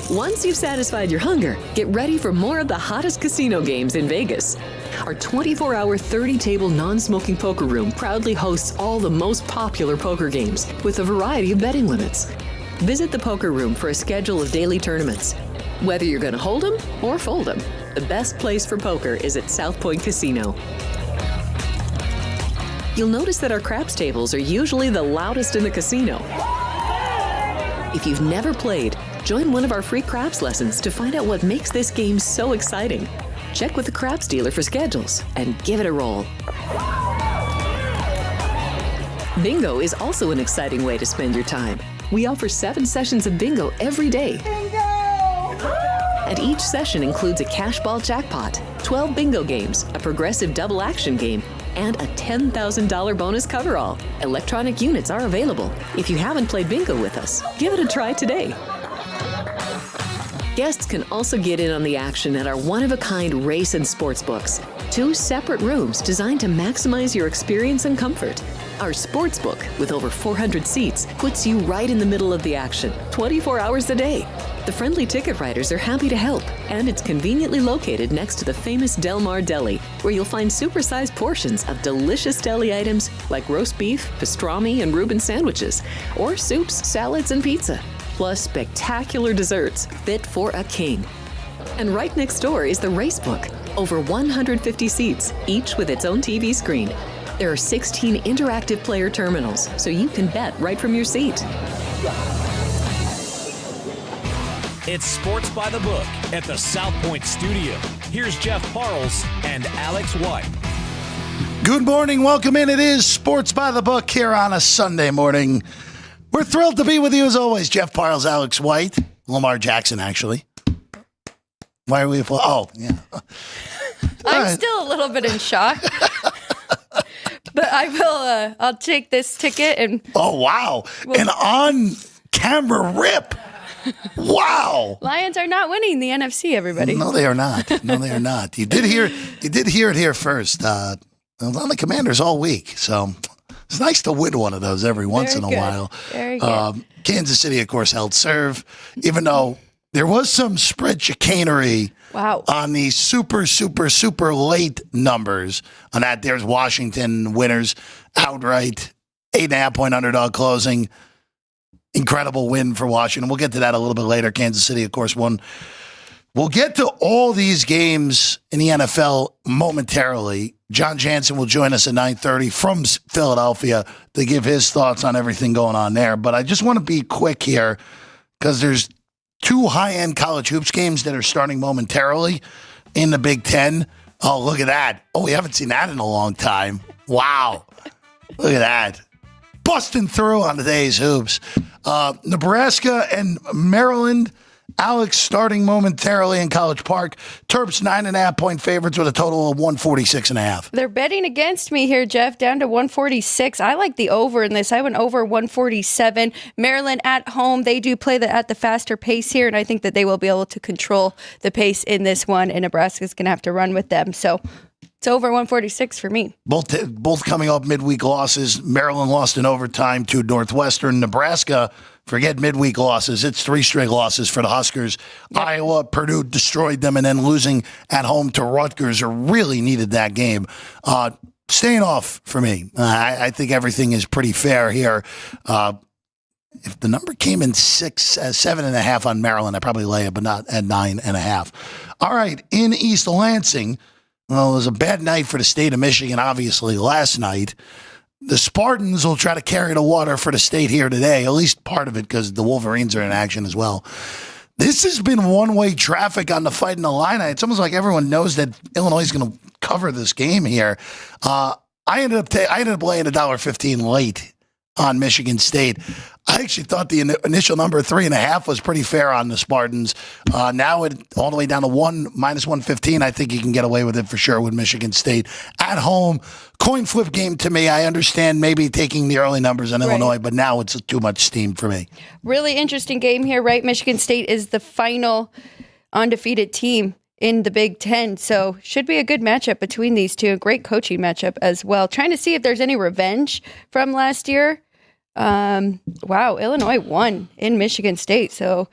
Once you've satisfied your hunger, get ready for more of the hottest casino games in Vegas. Our 24-hour, 30-table non-smoking poker room proudly hosts all the most popular poker games with a variety of betting limits. Visit the poker room for a schedule of daily tournaments. Whether you're going to hold 'em or fold 'em, the best place for poker is at South Point Casino. You'll notice that our craps tables are usually the loudest in the casino. If you've never played, join one of our free craps lessons to find out what makes this game so exciting. Check with the craps dealer for schedules and give it a roll. Bingo is also an exciting way to spend your time. We offer 7 sessions of bingo every day. Bingo! And each session includes a cash ball jackpot, 12 bingo games, a progressive double action game, and a $10,000 bonus coverall. Electronic units are available. If you haven't played bingo with us, give it a try today. Guests can also get in on the action at our one-of-a-kind race and sports books. 2 separate rooms designed to maximize your experience and comfort. Our sports book, with over 400 seats, puts you right in the middle of the action, 24 hours a day. The friendly ticket writers are happy to help, and it's conveniently located next to the famous Del Mar Deli, where you'll find supersized portions of delicious deli items like roast beef, pastrami, and Reuben sandwiches, or soups, salads, and pizza, plus spectacular desserts fit for a king. And right next door is the race book, over 150 seats, each with its own TV screen. There are 16 interactive player terminals, so you can bet right from your seat. It's Sports by the Book at the South Point Studio. Here's Jeff Parles and Alex White. Good morning. Welcome in. It is Sports by the Book here on a Sunday morning. We're thrilled to be with you as always. Jeff Parles, Alex White, Lamar Jackson, actually. Why are we? Oh, yeah. I'm still a little bit in shock. But I will, I'll take this ticket and... Oh, wow. An on-camera rip. Wow. Lions are not winning the NFC, everybody. No, they are not. No, they are not. You did hear it here first. I was on the Commanders all week, so it's nice to win one of those every once in a while. Very good. Kansas City, of course, held serve, even though there was some spread chicanery on the super late numbers. On that, there's Washington winners outright, 8.5-point underdog closing. Incredible win for Washington. We'll get to that a little bit later. Kansas City, of course, won. We'll get to all these games in the NFL momentarily. John Jansen will join us at 9:30 from Philadelphia to give his thoughts on everything going on there. But I just want to be quick here because there's 2 high-end college hoops games that are starting momentarily in the Big Ten. Oh, look at that. Oh, we haven't seen that in a long time. Wow. Look at that. Busting through on today's hoops. Nebraska and Maryland. Alex starting momentarily in College Park. Terps 9.5-point favorites with a total of 146.5. They're betting against me here, Jeff, down to 146. I like the over in this. I went over 147. Maryland at home. They do play at the faster pace here, and I think that they will be able to control the pace in this one, and Nebraska's going to have to run with them. So it's over 146 for me. Both coming off midweek losses. Maryland lost in overtime to Northwestern. Nebraska, forget midweek losses. It's 3 straight losses for the Huskers. Yep. Iowa, Purdue destroyed them, and then losing at home to Rutgers really needed that game. Staying off for me. I think everything is pretty fair here. If the number came in 7.5 on Maryland, I'd probably lay it, but not at 9.5. All right, in East Lansing, well, it was a bad night for the state of Michigan, obviously, last night. The Spartans will try to carry the water for the state here today, at least part of it, because the Wolverines are in action as well. This has been one-way traffic on the Fighting Illini. It's almost like everyone knows that Illinois is going to cover this game here. I ended up laying $1.15 late on Michigan State. I actually thought the initial number 3.5 was pretty fair on the Spartans. Now it all the way down to minus 115. I think you can get away with it for sure with Michigan State at home. Coin flip game to me. I understand maybe taking the early numbers on Illinois, but now it's too much steam for me. Really interesting game here, right? Michigan State is the final undefeated team in the Big Ten, so should be a good matchup between these two. A great coaching matchup as well. Trying to see if there's any revenge from last year. Wow, Illinois won in Michigan State, so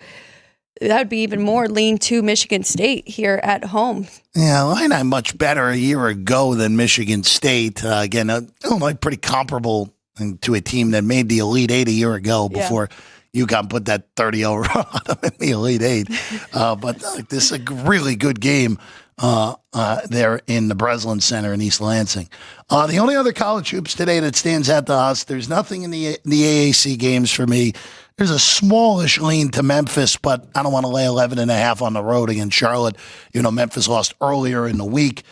that would be even more lean to Michigan State here at home. Yeah, Illini much better a year ago than Michigan State. Again, Illinois pretty comparable to a team that made the Elite Eight a year ago before UConn put that 30-0 run on them in the Elite Eight. But this is a really good game there in the Breslin Center in East Lansing. The only other college hoops today that stands out to us, there's nothing in the AAC games for me. There's a smallish lean to Memphis, but I don't want to lay 11.5 on the road against Charlotte. Memphis lost earlier in the week.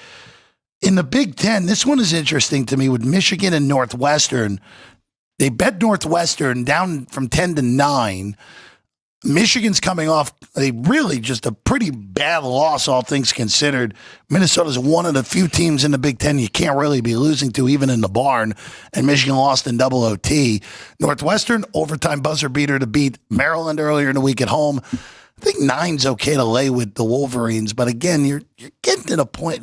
In the Big Ten, this one is interesting to me with Michigan and Northwestern. They bet Northwestern down from 10 to 9. Michigan's coming off just a pretty bad loss, all things considered. Minnesota's one of the few teams in the Big Ten you can't really be losing to, even in the barn. And Michigan lost in double OT. Northwestern, overtime buzzer beater to beat Maryland earlier in the week at home. I think 9's okay to lay with the Wolverines. But again, you're getting to the point.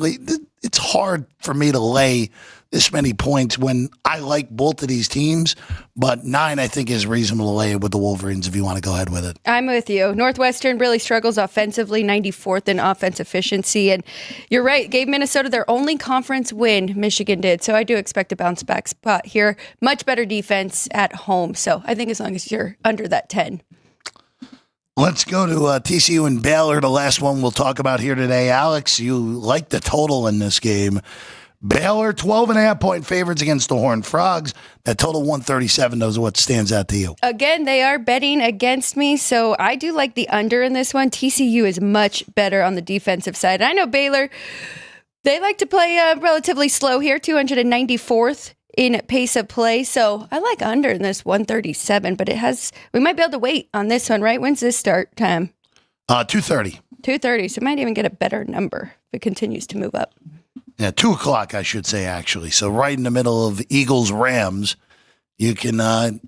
It's hard for me to lay this many points when I like both of these teams, but 9 I think is reasonable to lay with the Wolverines if you want to go ahead with it. I'm with you. Northwestern really struggles offensively, 94th in offense efficiency, and you're right, gave Minnesota their only conference win, Michigan did, so I do expect a bounce back spot here. Much better defense at home, so I think as long as you're under that 10. Let's go to TCU and Baylor, the last one we'll talk about here today. Alex, you like the total in this game. Baylor, 12.5-point favorites against the Horned Frogs. That total 137, those are what stands out to you. Again, they are betting against me, so I do like the under in this one. TCU is much better on the defensive side. I know Baylor, they like to play relatively slow here, 294th in pace of play, so I like under in this 137, but we might be able to wait on this one, right? When's this start time? 2:30. 2:30, so might even get a better number if it continues to move up. Yeah, 2 o'clock, I should say, actually. So right in the middle of Eagles-Rams, you can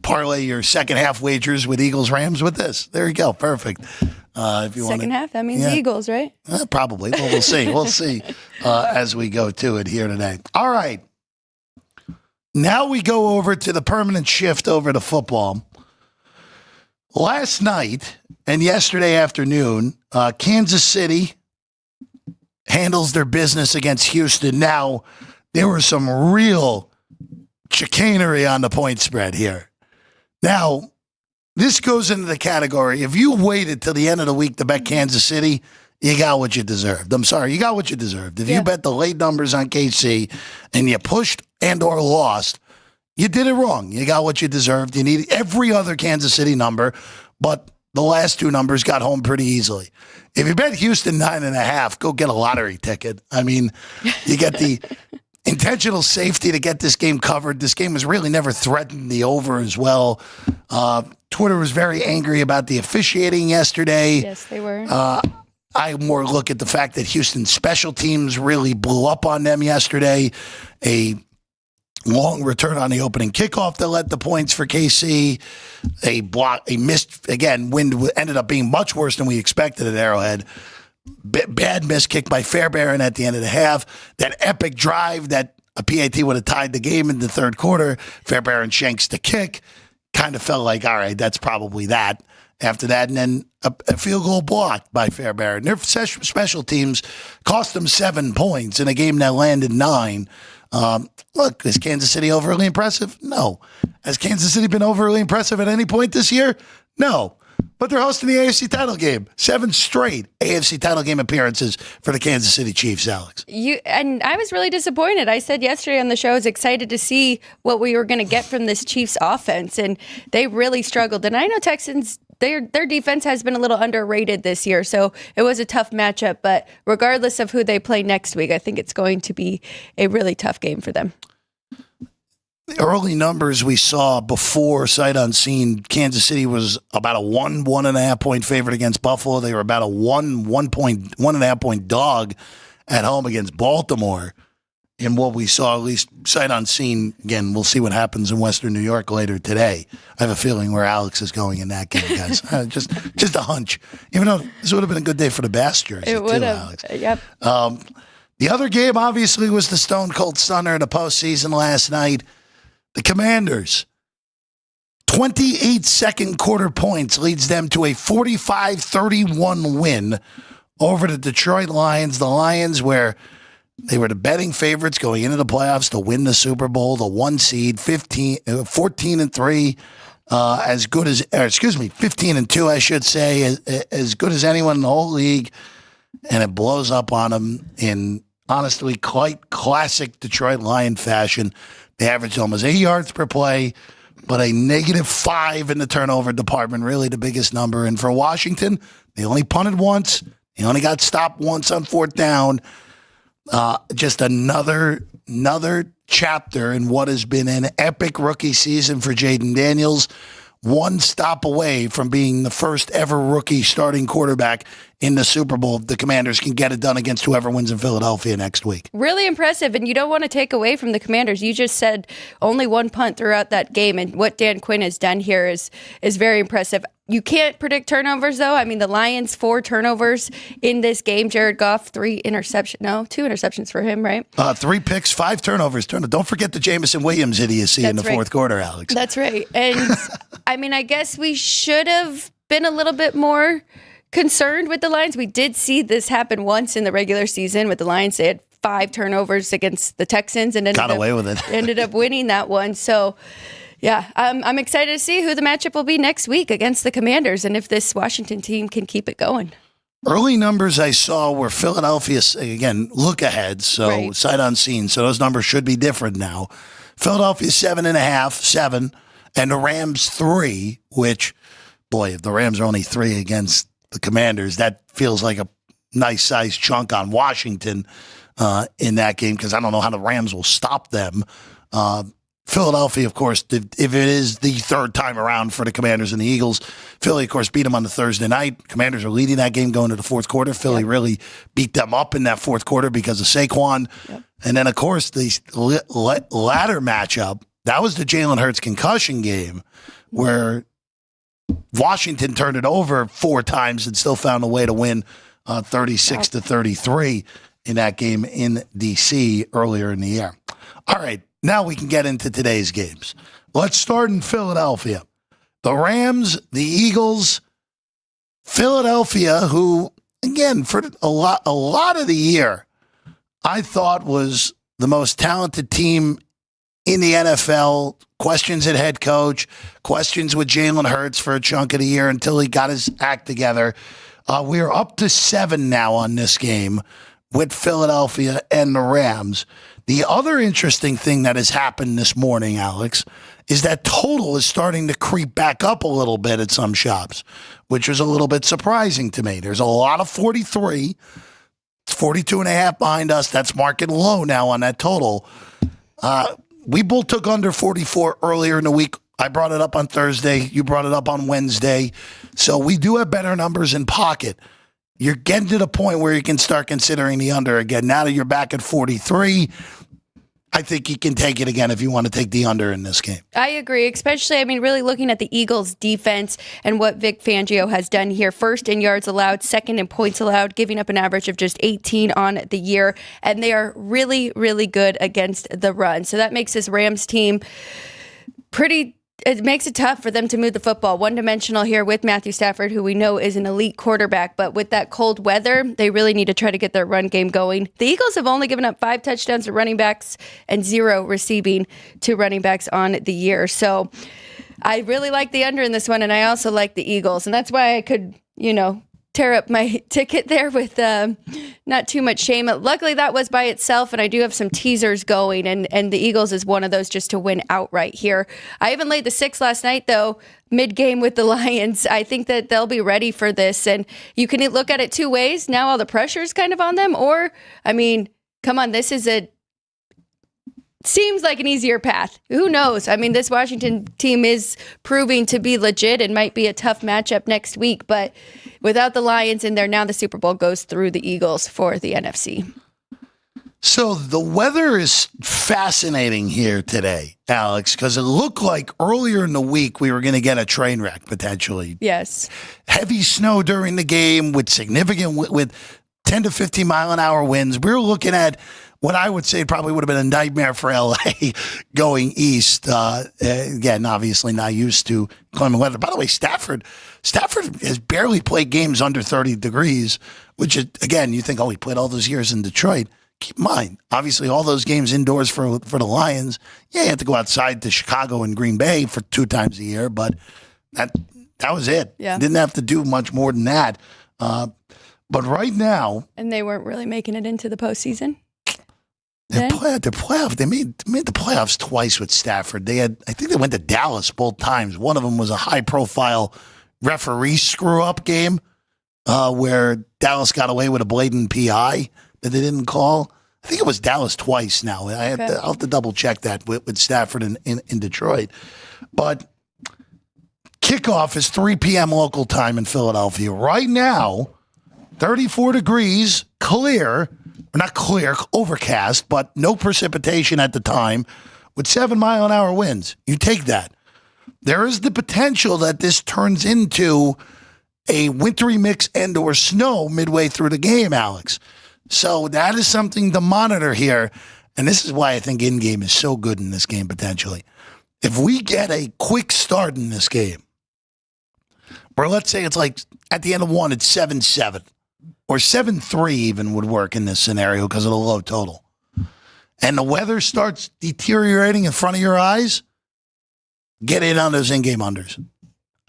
parlay your second half wagers with Eagles-Rams with this. There you go. Perfect. If you second half, that means Eagles, right? Probably. Well, we'll see. We'll see as we go to it here today. All right. Now we go over to the permanent shift over to football. Last night and yesterday afternoon, Kansas City handles their business against Houston. Now, there was some real chicanery on the point spread here. Now, this goes into the category, if you waited till the end of the week to bet Kansas City, you got what you deserved. I'm sorry, you got what you deserved. If you bet the late numbers on KC and you pushed and or lost, you did it wrong. You got what you deserved. You needed every other Kansas City number, but the last 2 numbers got home pretty easily. If you bet Houston 9.5, go get a lottery ticket. I mean, you get the intentional safety to get this game covered. This game was really never threatened the over as well. Twitter was very angry about the officiating yesterday. Yes, they were. I more look at the fact that Houston's special teams really blew up on them yesterday. A long return on the opening kickoff that led the points for KC. A missed, again, wind ended up being much worse than we expected at Arrowhead. Bad miss kick by Fairbairn at the end of the half. That epic drive that a PAT would have tied the game in the third quarter. Fairbairn shanks the kick. Kind of felt like, all right, that's probably that. After that, and then a field goal blocked by Fairbairn. Their special teams cost them 7 points in a game that landed 9. Look, is Kansas City overly impressive? No. Has Kansas City been overly impressive at any point this year? No. But they're hosting the AFC title game. 7 straight AFC title game appearances for the Kansas City Chiefs, Alex. And I was really disappointed. I said yesterday on the show I was excited to see what we were going to get from this Chiefs offense, and they really struggled. And I know Texans, their defense has been a little underrated this year, so it was a tough matchup. But regardless of who they play next week, I think it's going to be a really tough game for them. The early numbers we saw before sight unseen, Kansas City was about a 1.5 point favorite against Buffalo. They were about a 1.5 point dog at home against Baltimore. In what we saw, at least sight unseen, again, we'll see what happens in Western New York later today. I have a feeling where Alex is going in that game, guys. Just a hunch. Even though this would have been a good day for the Bass jersey, it would have. Alex. Yep. The other game, obviously, was the Stone Cold Stunner in the postseason last night. The Commanders, 28 second quarter points leads them to a 45-31 win over the Detroit Lions. The Lions, where they were the betting favorites going into the playoffs to win the Super Bowl, the 1 seed, 14-3, as good as, 15-2, I should say, as good as anyone in the whole league. And it blows up on them in, honestly, quite classic Detroit Lion fashion. They averaged almost 8 yards per play, but a -5 in the turnover department, really the biggest number. And for Washington, they only punted once. They only got stopped once on 4th down. Just another chapter in what has been an epic rookie season for Jaden Daniels. One stop away from being the first ever rookie starting quarterback in the Super Bowl. The Commanders can get it done against whoever wins in Philadelphia next week. Really impressive, and you don't want to take away from the Commanders. You just said only 1 punt throughout that game, and what Dan Quinn has done here is very impressive. You can't predict turnovers, though. I mean, the Lions, 4 turnovers in this game. Jared Goff, 2 interceptions for him, right? 3 picks, 5 turnovers. Don't forget the Jameson Williams idiocy in the fourth quarter, Alex. That's right. And, I mean, I guess we should have been a little bit more concerned with the Lions. We did see this happen once in the regular season with the Lions. They had 5 turnovers against the Texans and got away with it. Ended up winning that one. So, yeah, I'm excited to see who the matchup will be next week against the Commanders and if this Washington team can keep it going. Early numbers I saw were Philadelphia, again, look ahead, so sight unseen. So those numbers should be different now. Philadelphia 7.5, 7, and the Rams 3, which, boy, if the Rams are only 3 against the Commanders, that feels like a nice sized chunk on Washington in that game, because I don't know how the Rams will stop them. Philadelphia, of course, if it is the 3rd time around for the Commanders and the Eagles, Philly, of course, beat them on the Thursday night. Commanders are leading that game going to the 4th quarter. Philly really beat them up in that 4th quarter because of Saquon. Yep. And then, of course, the latter matchup, that was the Jalen Hurts concussion game where Washington turned it over 4 times and still found a way to win 36-33 in that game in D.C. earlier in the year. All right. Now we can get into today's games. Let's start in Philadelphia. The Rams, the Eagles, Philadelphia, who, again, for a lot of the year, I thought was the most talented team in the NFL. Questions at head coach, questions with Jalen Hurts for a chunk of the year until he got his act together. We are up to 7 now on this game with Philadelphia and the Rams. The other interesting thing that has happened this morning, Alex, is that total is starting to creep back up a little bit at some shops, which is a little bit surprising to me. There's a lot of 43. It's 42.5 behind us. That's marking low now on that total. We both took under 44 earlier in the week. I brought it up on Thursday. You brought it up on Wednesday. So we do have better numbers in pocket. You're getting to the point where you can start considering the under again. Now that you're back at 43, I think you can take it again if you want to take the under in this game. I agree, especially, I mean, really looking at the Eagles' defense and what Vic Fangio has done here. 1st in yards allowed, 2nd in points allowed, giving up an average of just 18 on the year. And they are really, really good against the run. So that makes this Rams team it makes it tough for them to move the football. One-dimensional here with Matthew Stafford, who we know is an elite quarterback. But with that cold weather, they really need to try to get their run game going. The Eagles have only given up 5 touchdowns to running backs and 0 receiving to running backs on the year. So I really like the under in this one, and I also like the Eagles. And that's why I could, tear up my ticket there with not too much shame. Luckily, that was by itself, and I do have some teasers going, and the Eagles is one of those just to win outright here. I even laid the 6 last night, though, mid-game with the Lions. I think that they'll be ready for this, and you can look at it 2 ways. Now all the pressure's kind of on them, or, I mean, come on, this is seems like an easier path. Who knows? I mean, this Washington team is proving to be legit and might be a tough matchup next week, but without the Lions in there, now the Super Bowl goes through the Eagles for the NFC. So the weather is fascinating here today, Alex, because it looked like earlier in the week we were going to get a train wreck potentially. Yes. Heavy snow during the game with 10 to 15 mile an hour winds. We were looking at what I would say probably would have been a nightmare for LA going east. Again, obviously not used to inclement weather. By the way, Stafford has barely played games under 30 degrees, which is, again, you think, oh, he played all those years in Detroit. Keep in mind, obviously, all those games indoors for the Lions. Yeah, you have to go outside to Chicago and Green Bay for 2 times a year, but that was it. Yeah. Didn't have to do much more than that. But right now, and they weren't really making it into the postseason. The playoff. They made the playoffs twice with Stafford. I think they went to Dallas both times. One of them was a high-profile referee screw-up game where Dallas got away with a blatant PI that they didn't call. I think it was Dallas twice now. I'll have to double-check that with Stafford in Detroit. But kickoff is 3 p.m. local time in Philadelphia. Right now, 34 degrees, clear. Not clear, overcast, but no precipitation at the time with 7-mile-an-hour winds. You take that. There is the potential that this turns into a wintry mix and or snow midway through the game, Alex. So that is something to monitor here. And this is why I think in-game is so good in this game potentially. If we get a quick start in this game, or let's say it's like at the end of 1, it's 7-7. Or 7-3 even would work in this scenario because of the low total. And the weather starts deteriorating in front of your eyes, get in on those in-game unders.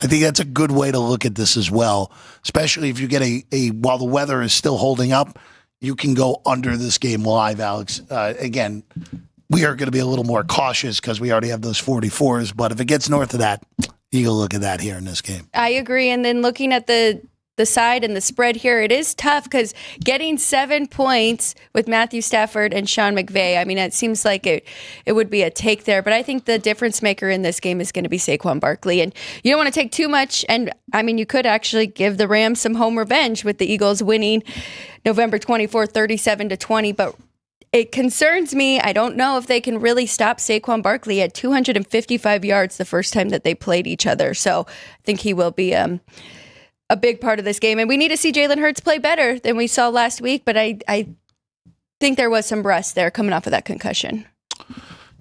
I think that's a good way to look at this as well, especially if you get while the weather is still holding up, you can go under this game live, Alex. Again, we are going to be a little more cautious because we already have those 44s, but if it gets north of that, you can look at that here in this game. I agree. And then looking at the side and the spread here, it is tough because getting 7 points with Matthew Stafford and Sean McVay, I mean, it seems like it would be a take there. But I think the difference maker in this game is going to be Saquon Barkley. And you don't want to take too much. And, I mean, you could actually give the Rams some home revenge with the Eagles winning November 24th, 37-20. But it concerns me. I don't know if they can really stop Saquon Barkley at 255 yards the first time that they played each other. So I think he will be a big part of this game. And we need to see Jalen Hurts play better than we saw last week, but I think there was some rust there coming off of that concussion.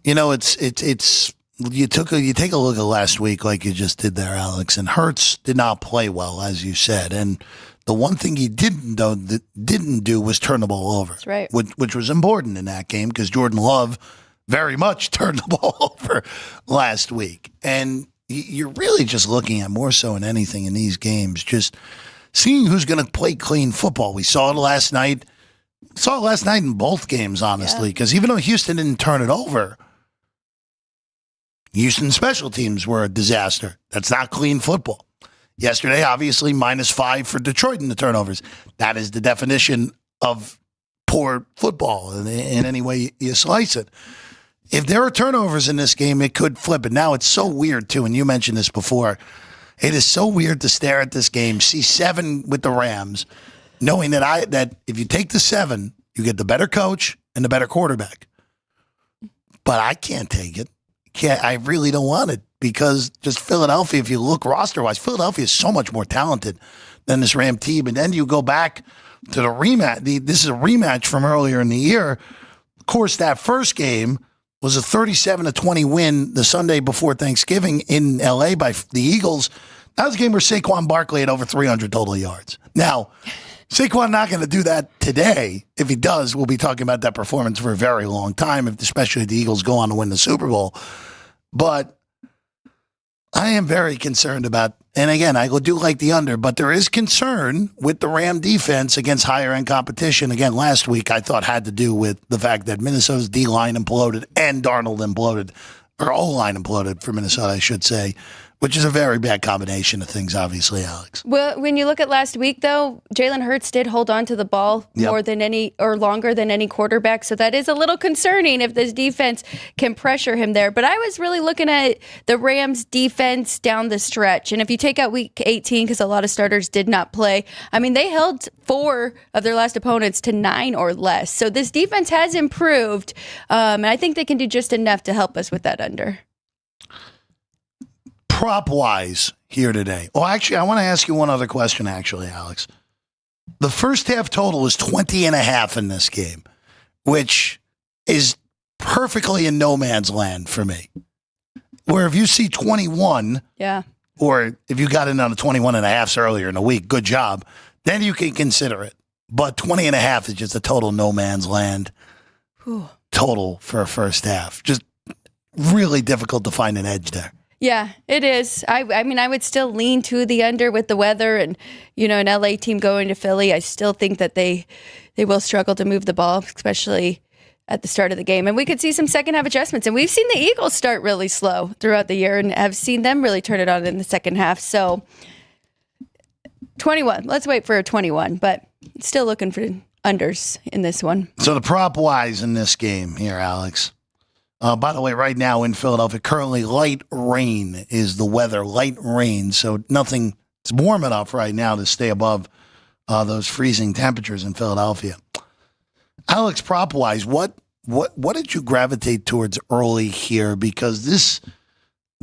You know, it's you take a look at last week like you just did there, Alex, and Hurts did not play well, as you said. And the one thing he didn't do was turn the ball over. That's right. Which was important in that game because Jordan Love very much turned the ball over last week. And you're really just looking at more so than anything in these games, just seeing who's going to play clean football. We saw it last night. Saw it last night in both games, honestly, because even though Houston didn't turn it over, Houston's special teams were a disaster. That's not clean football. Yesterday, obviously, -5 for Detroit in the turnovers. That is the definition of poor football in any way you slice it. If there are turnovers in this game, it could flip it. Now, it's so weird, too, and you mentioned this before. It is so weird to stare at this game, see 7 with the Rams, knowing that if you take the 7, you get the better coach and the better quarterback. But I can't take it. I really don't want it because just Philadelphia, if you look roster-wise, Philadelphia is so much more talented than this Ram team. And then you go back to the rematch. This is a rematch from earlier in the year. Of course, that first game was a 37-20 win the Sunday before Thanksgiving in L.A. by the Eagles. That was a game where Saquon Barkley had over 300 total yards. Now, Saquon not going to do that today. If he does, we'll be talking about that performance for a very long time, especially if the Eagles go on to win the Super Bowl. But I am very concerned about, and again, I do like the under, but there is concern with the Ram defense against higher-end competition. Again, last week I thought had to do with the fact that Minnesota's D-line imploded and Darnold imploded, or O-line imploded for Minnesota, I should say, which is a very bad combination of things, obviously, Alex. Well, when you look at last week, though, Jalen Hurts did hold on to the ball more than any or longer than any quarterback. So that is a little concerning if this defense can pressure him there. But I was really looking at the Rams defense down the stretch. And if you take out week 18, because a lot of starters did not play, I mean, they held 4 of their last opponents to 9 or less. So this defense has improved. And I think they can do just enough to help us with that under. Prop-wise here today. Well, actually, I want to ask you one other question, actually, Alex. The first half total was 20.5 in this game. which is perfectly in no man's land for me. Where if you see 21, or if you got in on the 21 and a halves earlier in the week, good job, then you can consider it. But 20 and a half is just a total no man's land total for a first half. Just really difficult to find an edge there. Yeah, it is. I mean, I would still lean to the under with the weather and, an LA team going to Philly. I still think that they will struggle to move the ball, especially at the start of the game. And we could see some second half adjustments. And we've seen the Eagles start really slow throughout the year and have seen them really turn it on in the second half. So 21. Let's wait for a 21, but still looking for unders in this one. So the prop wise in this game here, Alex. By the way, right now in Philadelphia, currently light rain is the weather. Light rain, so nothing. It's warm enough right now to stay above those freezing temperatures in Philadelphia. Alex, prop wise, what did you gravitate towards early here? Because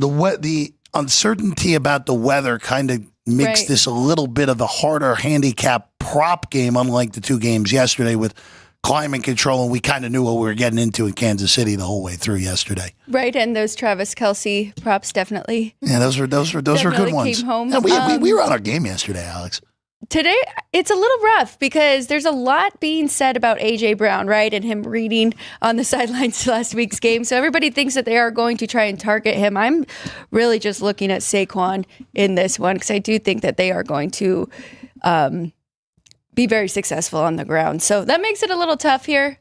the uncertainty about the weather kind of makes this a little bit of a harder handicap prop game, unlike the two games yesterday with climate control, and we kind of knew what we were getting into in Kansas City the whole way through yesterday. Right, and those Travis Kelce props definitely. Yeah, those were good ones. Came home. Yeah, we were on our game yesterday, Alex. Today, it's a little rough because there's a lot being said about A.J. Brown, right, and him reading on the sidelines last week's game. So everybody thinks that they are going to try and target him. I'm really just looking at Saquon in this one because I do think that they are going to be very successful on the ground. So that makes it a little tough here.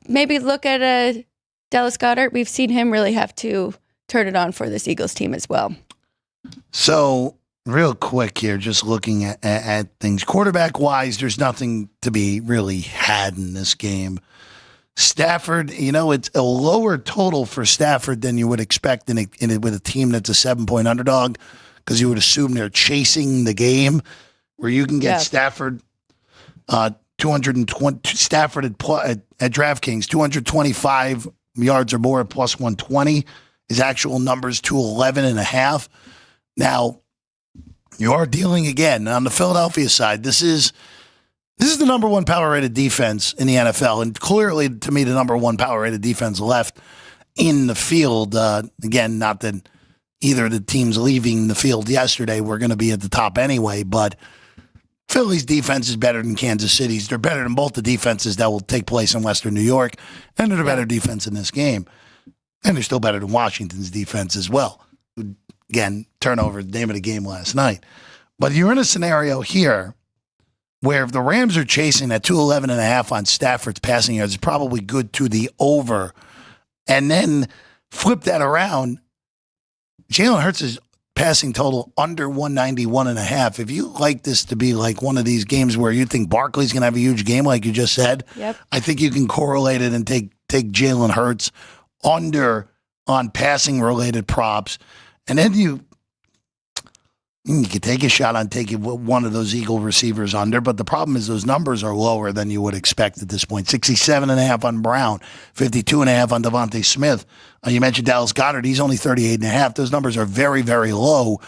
Maybe look at Dallas Goedert. We've seen him really have to turn it on for this Eagles team as well. So real quick here, just looking at things. Quarterback-wise, there's nothing to be really had in this game. Stafford, it's a lower total for Stafford than you would expect with a team that's a 7-point underdog because you would assume they're chasing the game. Where you can get Stafford, 220. Stafford at DraftKings, 225 yards or more at plus 120. His actual numbers 211.5. Now, you are dealing again on the Philadelphia side. This is the number one power rated defense in the NFL, and clearly to me the number one power rated defense left in the field. Again, not that either of the teams leaving the field yesterday were going to be at the top anyway, but Philly's defense is better than Kansas City's. They're better than both the defenses that will take place in Western New York, and they're the better defense in this game. And they're still better than Washington's defense as well. Again, turnover, the name of the game last night. But you're in a scenario here where if the Rams are chasing at 211.5 on Stafford's passing yards, it's probably good to the over. And then flip that around, Jalen Hurts is passing total under 191.5. If you like this to be like one of these games where you think Barkley's going to have a huge game, like you just said, I think you can correlate it and take Jalen Hurts under on passing related props. And then you could take a shot on taking one of those Eagle receivers under, but the problem is those numbers are lower than you would expect at this point. 67.5 on Brown, 52.5 on Devontae Smith. You mentioned Dallas Goedert. He's only 38.5. Those numbers are very, very low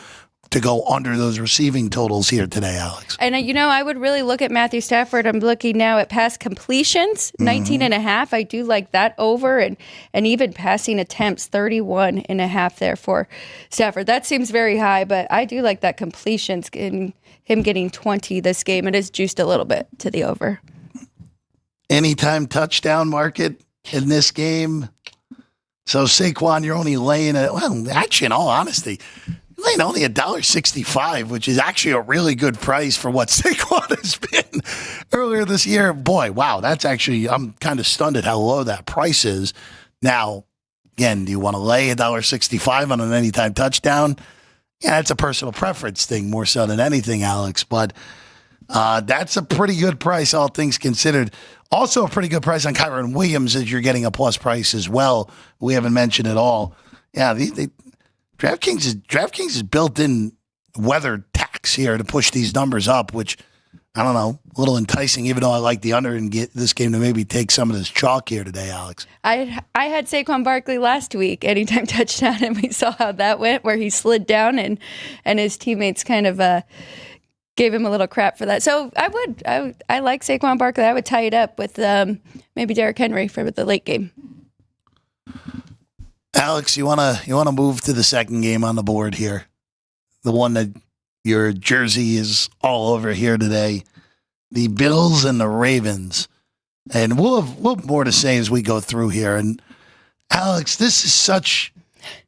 to go under those receiving totals here today, Alex. And, I would really look at Matthew Stafford. I'm looking now at pass completions, 19.5. I do like that over, and even passing attempts, 31.5 there for Stafford. That seems very high, but I do like that completions, in him getting 20 this game. It is juiced a little bit to the over. Anytime touchdown market in this game. So, Saquon, you're only laying it. Well, actually, in all honesty, laying only $1.65, which is actually a really good price for what Saquon has been earlier this year. Boy, wow, that's actually, I'm kind of stunned at how low that price is. Now, again, do you want to lay $1.65 on an anytime touchdown? Yeah, that's a personal preference thing more so than anything, Alex. But that's a pretty good price, all things considered. Also a pretty good price on Kyron Williams as you're getting a plus price as well. We haven't mentioned it all. Yeah, DraftKings is built in weather tax here to push these numbers up, which, I don't know, a little enticing, even though I like the under and get this game to maybe take some of this chalk here today, Alex. I had Saquon Barkley last week, anytime touchdown, and we saw how that went, where he slid down and his teammates kind of gave him a little crap for that. So I like Saquon Barkley. I would tie it up with maybe Derrick Henry for the late game. Alex, you wanna move to the second game on the board here, the one that your jersey is all over here today, the Bills and the Ravens, and we'll have more to say as we go through here. And Alex, this is such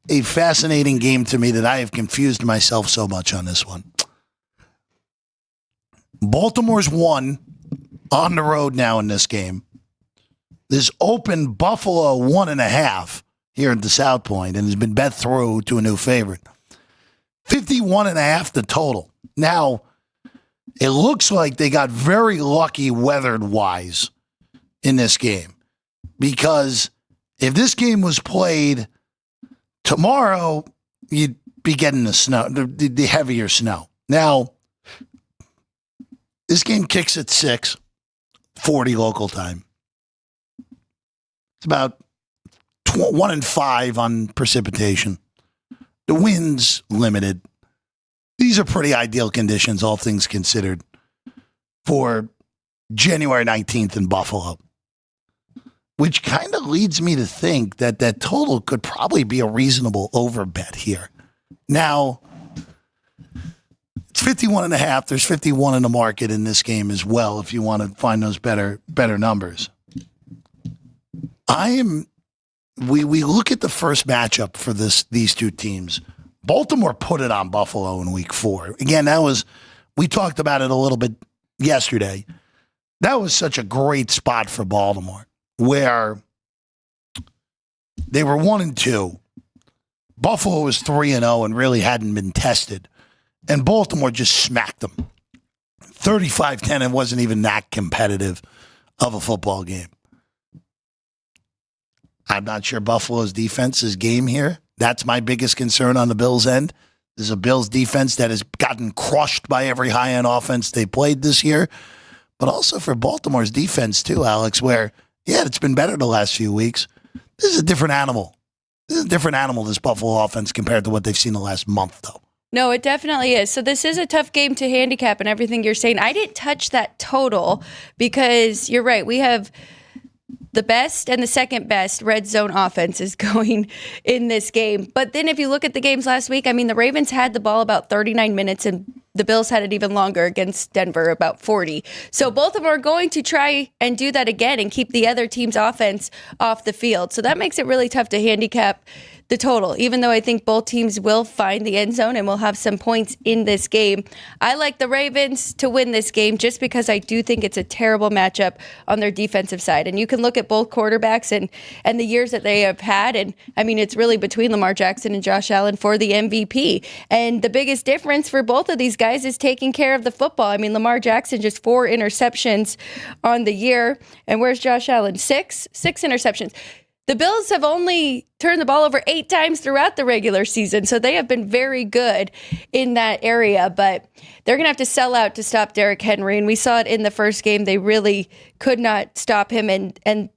a fascinating game to me that I have confused myself so much on this one. Baltimore's won on the road now in this game. This opened Buffalo 1.5 here at the South Point and has been bet through to a new favorite. 51.5 the total. Now, it looks like they got very lucky weathered-wise in this game, because if this game was played tomorrow, you'd be getting the snow, the heavier snow. Now, this game kicks at 6:40 local time. It's about 1-5 on precipitation. The wind's limited. These are pretty ideal conditions, all things considered, for January 19th in Buffalo, which kind of leads me to think that that total could probably be a reasonable overbet here. Now, it's 51.5. There's 51 in the market in this game as well, if you want to find those better numbers. We look at the first matchup for these two teams. Baltimore put it on Buffalo in week 4. Again, we talked about it a little bit yesterday. That was such a great spot for Baltimore, where they were 1-2. Buffalo was 3-0 and really hadn't been tested. And Baltimore just smacked them. 35-10, it wasn't even that competitive of a football game. I'm not sure Buffalo's defense is game here. That's my biggest concern on the Bills' end. There's a Bills defense that has gotten crushed by every high-end offense they played this year. But also for Baltimore's defense too, Alex, where, yeah, it's been better the last few weeks. This is a different animal. This Buffalo offense, compared to what they've seen the last month, though. No, it definitely is. So this is a tough game to handicap and everything you're saying. I didn't touch that total because you're right. We have the best and the second best red zone offenses going in this game. But then if you look at the games last week, I mean, the Ravens had the ball about 39 minutes and the Bills had it even longer against Denver, about 40. So both of them are going to try and do that again and keep the other team's offense off the field. So that makes it really tough to handicap the total, even though I think both teams will find the end zone and will have some points in this game. I like the Ravens to win this game just because I do think it's a terrible matchup on their defensive side. And you can look at both quarterbacks and the years that they have had. And I mean, it's really between Lamar Jackson and Josh Allen for the MVP. And the biggest difference for both of these guys is taking care of the football. I mean, Lamar Jackson, just 4 interceptions on the year. And where's Josh Allen? 6 interceptions. The Bills have only turned the ball over 8 times throughout the regular season, so they have been very good in that area, but they're going to have to sell out to stop Derrick Henry, and we saw it in the first game. They really could not stop him, and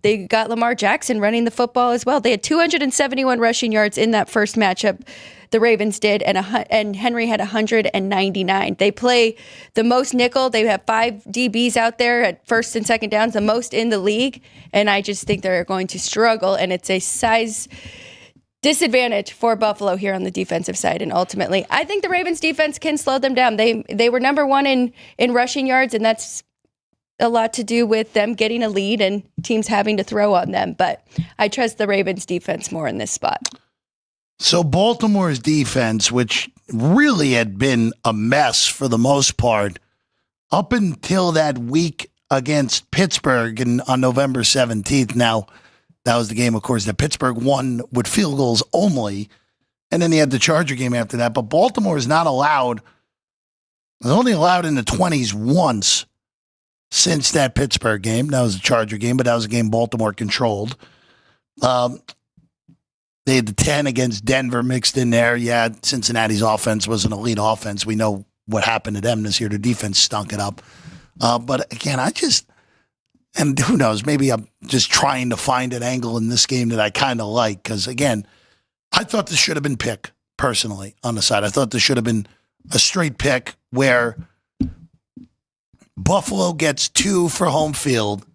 they got Lamar Jackson running the football as well. They had 271 rushing yards in that first matchup. The Ravens did, and Henry had 199. They play the most nickel. They have 5 DBs out there at first and second downs, the most in the league, and I just think they're going to struggle, and it's a size disadvantage for Buffalo here on the defensive side, and ultimately, I think the Ravens defense can slow them down. They were number 1 in rushing yards, and that's a lot to do with them getting a lead and teams having to throw on them, but I trust the Ravens defense more in this spot. So Baltimore's defense, which really had been a mess for the most part, up until that week against Pittsburgh on November 17th. Now, that was the game, of course, that Pittsburgh won with field goals only. And then they had the Charger game after that. But Baltimore is not allowed, was only allowed in the 20s once since that Pittsburgh game. That was a Charger game, but that was a game Baltimore controlled. They had the 10 against Denver mixed in there. Yeah, Cincinnati's offense was an elite offense. We know what happened to them this year. Their defense stunk it up. But again, and who knows, maybe I'm just trying to find an angle in this game that I kind of like. Because again, I thought this should have been pick, personally, on the side. I thought this should have been a straight pick where Buffalo gets 2 for home field,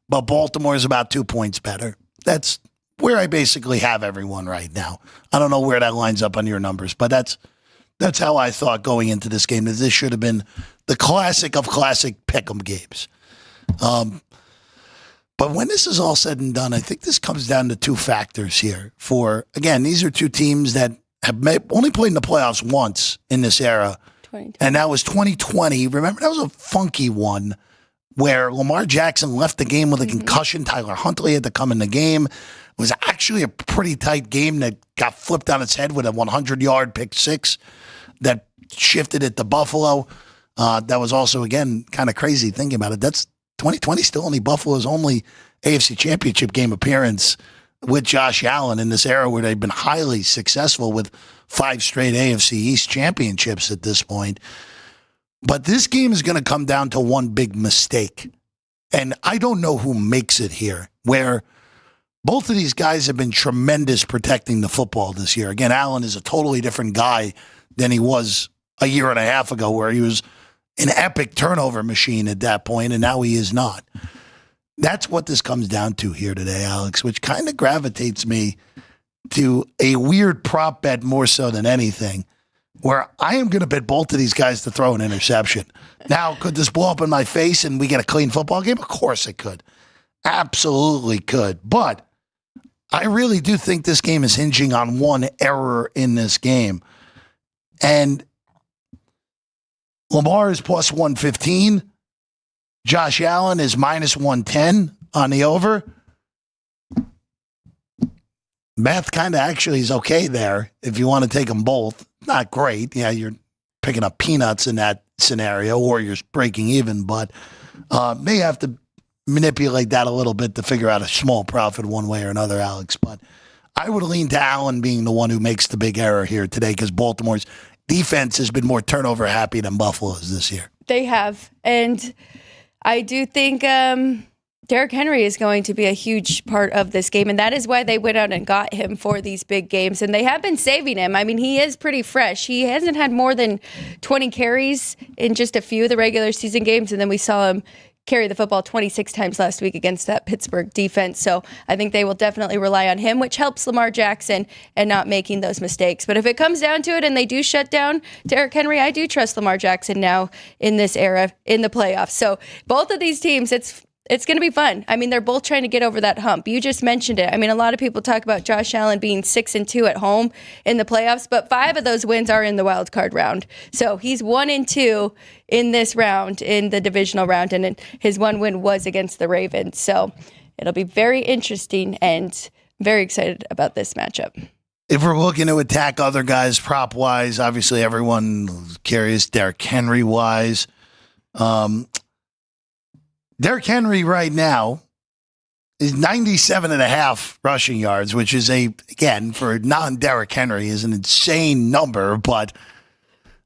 but Baltimore is about 2 points better. That's where I basically have everyone right now. I don't know where that lines up on your numbers, but that's how I thought going into this game, that this should have been the classic of classic pick'em games. But when this is all said and done, I think this comes down to 2 factors here. Again, these are 2 teams that have only played in the playoffs once in this era, and that was 2020. Remember, that was a funky one where Lamar Jackson left the game with a concussion. Tyler Huntley had to come in the game. It was actually a pretty tight game that got flipped on its head with a 100-yard pick six that shifted it to Buffalo. That was also, again, kind of crazy thinking about it. That's 2020 still only Buffalo's only AFC Championship game appearance with Josh Allen in this era where they've been highly successful with 5 straight AFC East championships at this point. But this game is going to come down to one big mistake. And I don't know who makes it here, where both of these guys have been tremendous protecting the football this year. Again, Allen is a totally different guy than he was a year and a half ago, where he was an epic turnover machine at that point, and now he is not. That's what this comes down to here today, Alex, which kind of gravitates me to a weird prop bet more so than anything, where I am going to bet both of these guys to throw an interception. Now, could this blow up in my face and we get a clean football game? Of course it could. Absolutely could. But I really do think this game is hinging on one error in this game. And Lamar is plus 115. Josh Allen is minus 110 on the over. Math kind of actually is okay there if you want to take them both. Not great. Yeah, you're picking up peanuts in that scenario, or you're breaking even, but may have to manipulate that a little bit to figure out a small profit one way or another, Alex. But I would lean to Allen being the one who makes the big error here today, because Baltimore's defense has been more turnover happy than Buffalo's this year. They have. And I do think Derrick Henry is going to be a huge part of this game, and that is why they went out and got him for these big games, and they have been saving him. I mean, he is pretty fresh. He hasn't had more than 20 carries in just a few of the regular season games, and then we saw him carry the football 26 times last week against that Pittsburgh defense. So I think they will definitely rely on him, which helps Lamar Jackson and not making those mistakes. But if it comes down to it and they do shut down Derrick Henry, I do trust Lamar Jackson now in this era in the playoffs. So both of these teams, it's going to be fun. I mean, they're both trying to get over that hump. You just mentioned it. I mean, a lot of people talk about Josh Allen being 6-2 at home in the playoffs, but 5 of those wins are in the wild card round. So he's 1-2 in this round, in the divisional round, and his one win was against the Ravens. So it'll be very interesting, and very excited about this matchup. If we're looking to attack other guys prop-wise, obviously everyone curious Derrick Henry-wise. Derrick Henry right now is 97.5 rushing yards, which is again, for non-Derrick Henry, is an insane number. But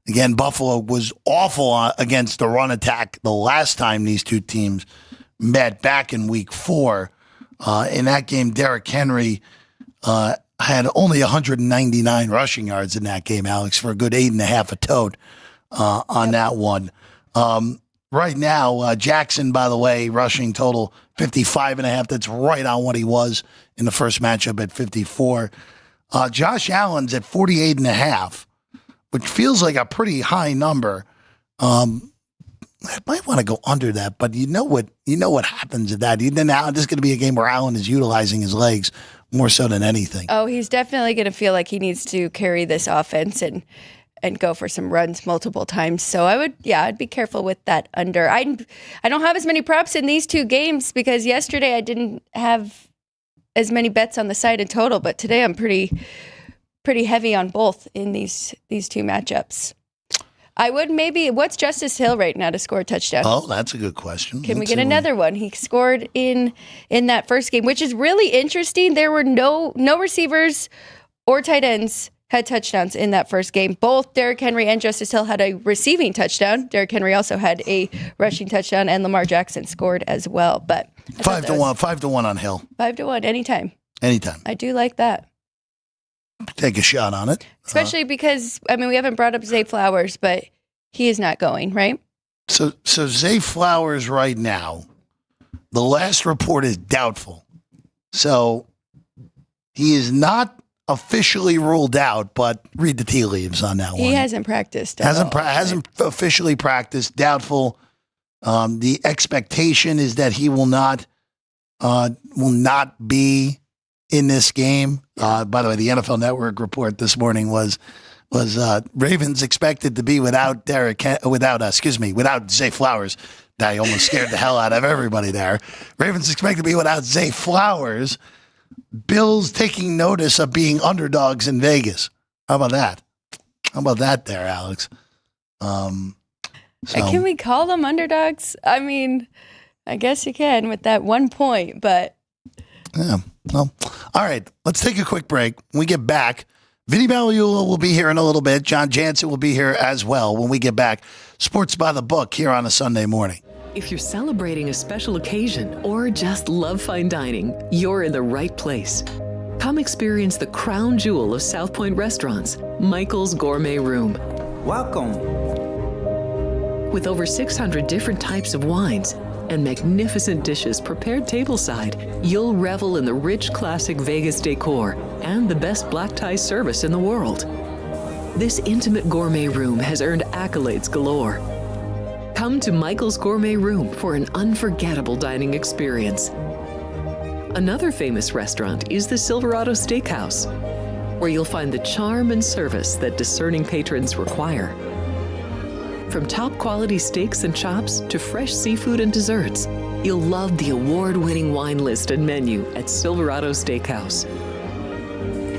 again, Buffalo was awful against the run attack the last time these two teams met back in week 4. In that game, Derrick Henry had only 199 rushing yards in that game, Alex, for a good 8.5 a tote on that one. Right now, Jackson, by the way, rushing total 55.5. That's right on what he was in the first matchup at 54. Josh Allen's at 48.5, which feels like a pretty high number. I might want to go under that, but you know what happens at that. Now this is going to be a game where Allen is utilizing his legs more so than anything. Oh, he's definitely going to feel like he needs to carry this offense and go for some runs multiple times. So I'd be careful with that under. I don't have as many props in these two games because yesterday I didn't have as many bets on the side in total, but today I'm pretty heavy on both in these two matchups. I would what's Justice Hill right now to score a touchdown? Oh, that's a good question. Can we get another one? He scored in that first game, which is really interesting. There were no receivers or tight ends had touchdowns in that first game. Both Derrick Henry and Justice Hill had a receiving touchdown. Derrick Henry also had a rushing touchdown, and Lamar Jackson scored as well. But 5-1 on Hill. 5-1 anytime. Anytime. I do like that. take a shot on it. Especially because, we haven't brought up Zay Flowers, but he is not going, right? So Zay Flowers right now, the last report is doubtful. So he is not officially ruled out, but read the tea leaves on that one. He hasn't practiced. Hasn't officially practiced. Doubtful. The expectation is that he will not be in this game. By the way, the NFL Network report this morning was Ravens expected to be without Zay Flowers. I almost scared the hell out of everybody there. Ravens expect to be without Zay Flowers. Bills taking notice of being underdogs in Vegas. How about that? How about that there, Alex? Can we call them underdogs? I guess you can with that 1 point, but... Yeah. Well, all right. Let's take a quick break. When we get back, Vinny Magliulo will be here in a little bit. John Jansen will be here as well when we get back. Sports by the Book here on a Sunday morning. If you're celebrating a special occasion or just love fine dining, you're in the right place. Come experience the crown jewel of South Point restaurants, Michael's Gourmet Room. Welcome. With over 600 different types of wines and magnificent dishes prepared tableside, you'll revel in the rich classic Vegas decor and the best black tie service in the world. This intimate gourmet room has earned accolades galore. Come to Michael's Gourmet Room for an unforgettable dining experience. Another famous restaurant is the Silverado Steakhouse, where you'll find the charm and service that discerning patrons require. From top quality steaks and chops to fresh seafood and desserts, you'll love the award-winning wine list and menu at Silverado Steakhouse.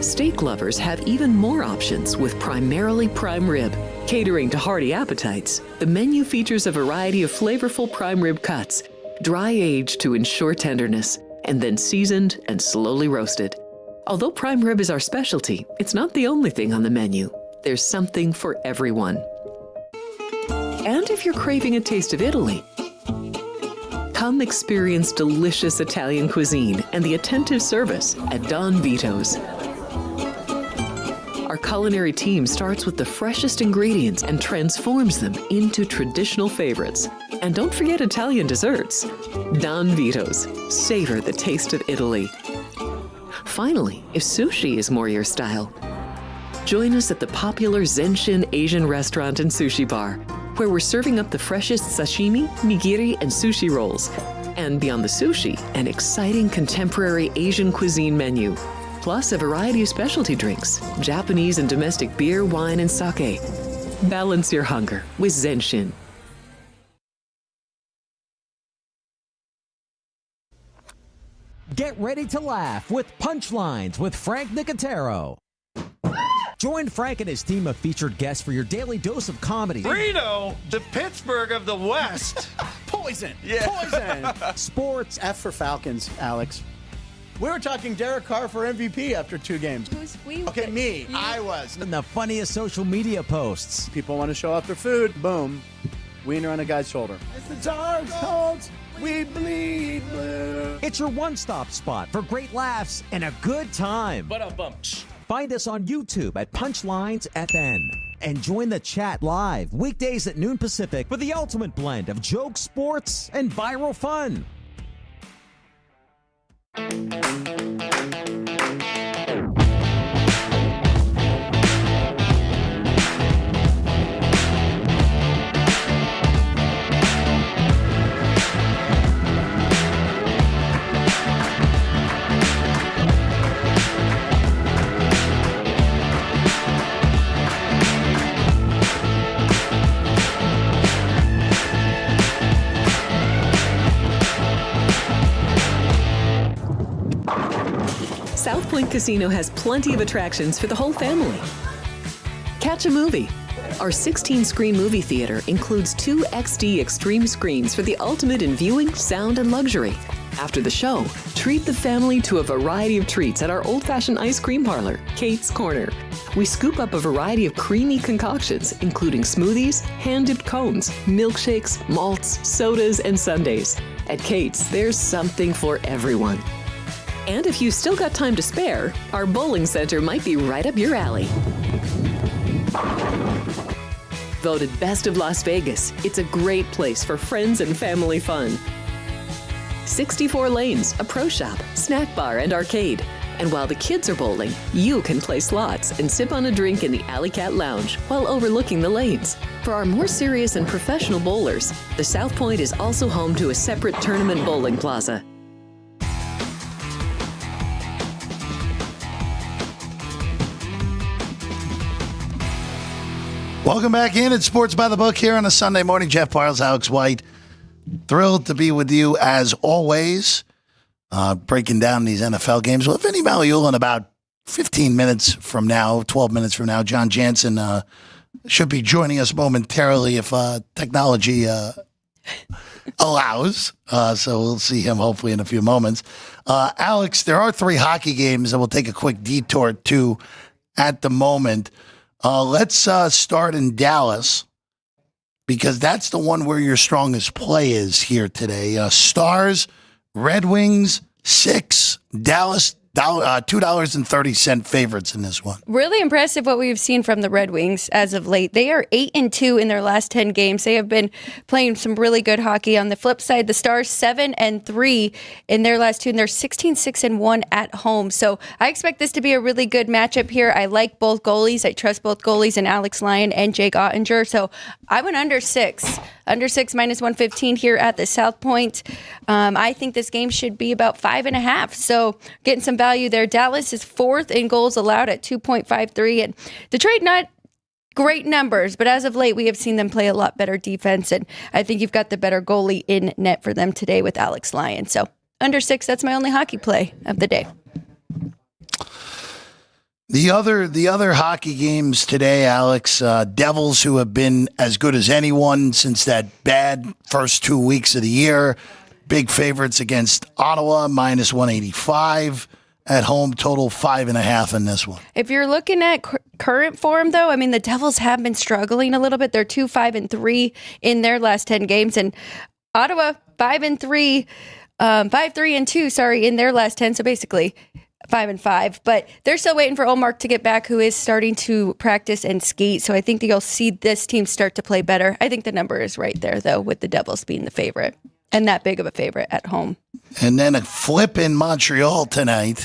Steak lovers have even more options with primarily prime rib. Catering to hearty appetites, the menu features a variety of flavorful prime rib cuts, dry aged to ensure tenderness, and then seasoned and slowly roasted. Although prime rib is our specialty, it's not the only thing on the menu. There's something for everyone. And if you're craving a taste of Italy, come experience delicious Italian cuisine and the attentive service at Don Vito's. Our culinary team starts with the freshest ingredients and transforms them into traditional favorites. And don't forget Italian desserts. Don Vito's. Savor the taste of Italy. Finally, if sushi is more your style, join us at the popular Zenshin Asian restaurant and sushi bar, where we're serving up the freshest sashimi, nigiri, and sushi rolls. And beyond the sushi, an exciting contemporary Asian cuisine menu. Plus a variety of specialty drinks, Japanese and domestic beer, wine, and sake. Balance your hunger with Zenshin. Get ready to laugh with Punchlines with Frank Nicotero. Join Frank and his team of featured guests for your daily dose of comedy. Reno, the Pittsburgh of the West. Poison. Yeah. Poison. Sports. F for Falcons, Alex. We were talking Derek Carr for MVP after 2 games. Who's we? Okay, me. You? I was. And the funniest social media posts. People want to show off their food. Boom. Wiener on a guy's shoulder. It's the dark tones. We bleed blue. It's your one-stop spot for great laughs and a good time. Find us on YouTube at Punchlines FN. And join the chat live weekdays at noon Pacific for the ultimate blend of jokes, sports, and viral fun. South Point Casino has plenty of attractions for the whole family. Catch a movie. Our 16-screen movie theater includes 2 XD Extreme screens for the ultimate in viewing, sound, and luxury. After the show, treat the family to a variety of treats at our old-fashioned ice cream parlor, Kate's Corner. We scoop up a variety of creamy concoctions, including smoothies, hand-dipped cones, milkshakes, malts, sodas, and sundaes. At Kate's, there's something for everyone. And if you've still got time to spare, our bowling center might be right up your alley. Voted Best of Las Vegas, it's a great place for friends and family fun. 64 lanes, a pro shop, snack bar, and arcade. And while the kids are bowling, you can play slots and sip on a drink in the Alley Cat Lounge while overlooking the lanes. For our more serious and professional bowlers, the South Point is also home to a separate tournament bowling plaza. Welcome back in at Sports by the Book here on a Sunday morning. Jeff Parles, Alex White. Thrilled to be with you as always, breaking down these NFL games. Well, Vinny Magliulo in about 15 minutes from now, 12 minutes from now, John Jansen should be joining us momentarily if technology allows. So we'll see him hopefully in a few moments. Alex, there are 3 hockey games that we'll take a quick detour to at the moment. Let's start in Dallas because that's the one where your strongest play is here today. Stars, Red Wings, 6, Dallas, $2.30 favorites in this one. Really impressive what we've seen from the Red Wings as of late. They are 8-2 in their last 10 games. They have been playing some really good hockey. On the flip side, the Stars 7-3 in their last 2, and they're 16-6-1 at home. So I expect this to be a really good matchup here. I like both goalies. I trust both goalies in Alex Lyon and Jake Ottinger. So I went under 6. Under 6 minus 115 here at the South Point. I think this game should be about 5.5. So getting some value there. Dallas is 4th in goals allowed at 2.53. And Detroit, not great numbers, but as of late, we have seen them play a lot better defense. And I think you've got the better goalie in net for them today with Alex Lyon. So under 6, that's my only hockey play of the day. The other hockey games today, Alex, Devils, who have been as good as anyone since that bad first 2 weeks of the year, big favorites against Ottawa, minus 185 at home, total 5.5 in this one. If you're looking at current form, though, I mean, the Devils have been struggling a little bit. They're 2-5-3 in their last 10 games, and Ottawa 5-3, 5-3-2, in their last 10. So basically 5-5, but they're still waiting for Ullmark to get back, who is starting to practice and skate. So I think that you'll see this team start to play better. I think the number is right there, though, with the Devils being the favorite and that big of a favorite at home. And then a flip in Montreal tonight.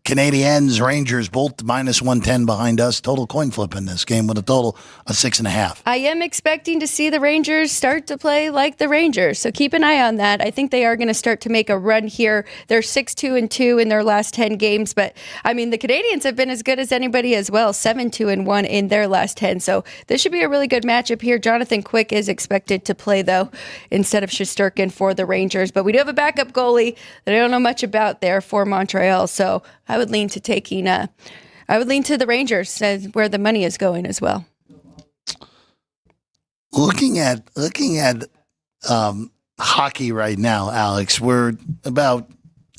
Canadiens, Rangers, both minus 110 behind us. Total coin flip in this game with a total of 6.5. I am expecting to see the Rangers start to play like the Rangers, so keep an eye on that. I think they are going to start to make a run here. They're 6-2-2 in their last 10 games, but I mean, the Canadiens have been as good as anybody as well, 7-2-1 in their last 10. So this should be a really good matchup here. Jonathan Quick is expected to play, though, instead of Shesterkin for the Rangers, but we do have a backup goalie that I don't know much about there for Montreal, so I would lean to the Rangers as where the money is going as well. Looking at hockey right now, Alex, we're about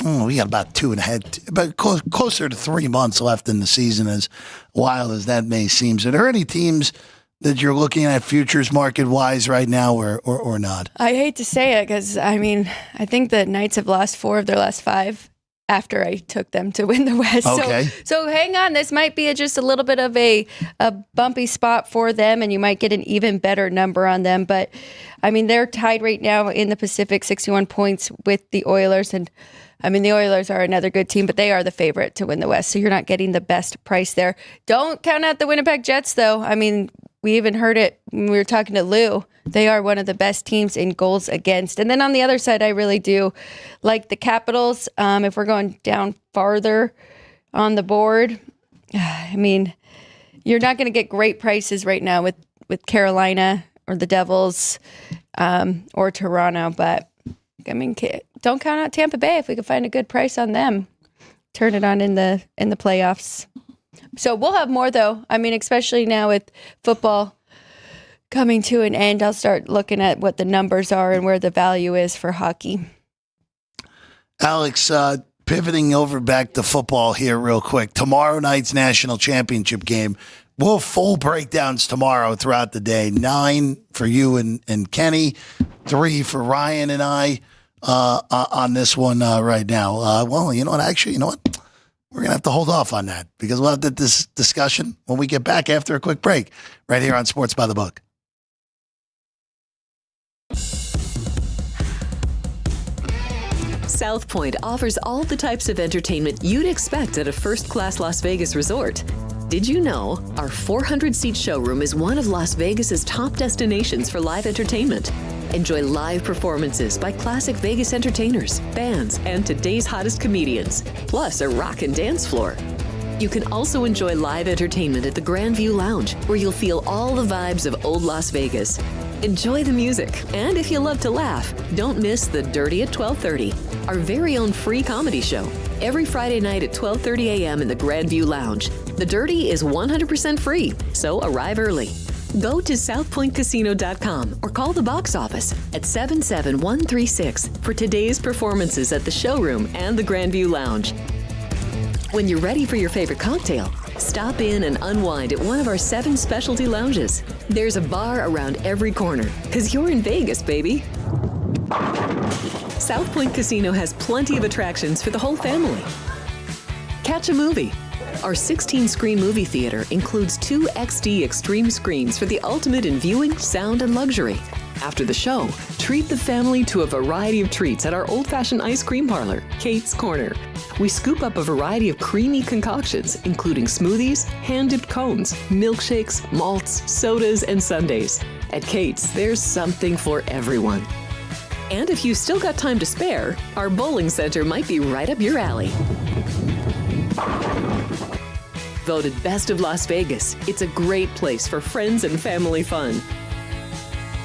we got about 2.5, but closer to 3 months left in the season. As wild as that may seem, are there any teams that you're looking at futures market wise right now, or not? I hate to say it because I mean I think the Knights have lost 4 of their last 5 after I took them to win the West. Okay. So hang on, this might be just a little bit of a bumpy spot for them, and you might get an even better number on them. But I mean they're tied right now in the Pacific, 61 points with the Oilers, and I mean, the Oilers are another good team, but they are the favorite to win the West, so you're not getting the best price there. Don't count out the Winnipeg Jets, though. I mean, we even heard it when we were talking to Lou. They are one of the best teams in goals against. And then on the other side, I really do like the Capitals. If we're going down farther on the board, I mean, you're not going to get great prices right now with Carolina or the Devils or Toronto, but I mean, don't count out Tampa Bay if we can find a good price on them. Turn it on in the playoffs. So we'll have more, though. I mean, especially now with football coming to an end, I'll start looking at what the numbers are and where the value is for hockey. Alex, pivoting over back to football here real quick. Tomorrow night's national championship game. We'll have full breakdowns tomorrow throughout the day. 9 for you and Kenny, 3 for Ryan and I. on this one right now. Well, you know what? Actually, you know what? We're going to have to hold off on that because we'll have this discussion when we get back after a quick break right here on Sports by the Book. South Point offers all the types of entertainment you'd expect at a first-class Las Vegas resort. Did you know our 400-seat showroom is one of Las Vegas's top destinations for live entertainment? Enjoy live performances by classic Vegas entertainers, bands, and today's hottest comedians, plus a rock and dance floor. You can also enjoy live entertainment at the Grand View Lounge, where you'll feel all the vibes of old Las Vegas. Enjoy the music, and if you love to laugh, don't miss The Dirty at 12:30, our very own free comedy show. Every Friday night at 12:30 a.m. in the Grand View Lounge. The Dirty is 100% free, so arrive early. Go to southpointcasino.com or call the box office at 77136 for today's performances at the showroom and the Grand View Lounge. When you're ready for your favorite cocktail, stop in and unwind at one of our 7 specialty lounges. There's a bar around every corner, because you're in Vegas, baby. South Point Casino has plenty of attractions for the whole family. Catch a movie. Our 16-screen movie theater includes 2 XD Extreme screens for the ultimate in viewing, sound, and luxury. After the show, treat the family to a variety of treats at our old-fashioned ice cream parlor, Kate's Corner. We scoop up a variety of creamy concoctions, including smoothies, hand-dipped cones, milkshakes, malts, sodas, and sundaes. At Kate's, there's something for everyone. And if you still got time to spare, our bowling center might be right up your alley. Voted Best of Las Vegas, it's a great place for friends and family fun.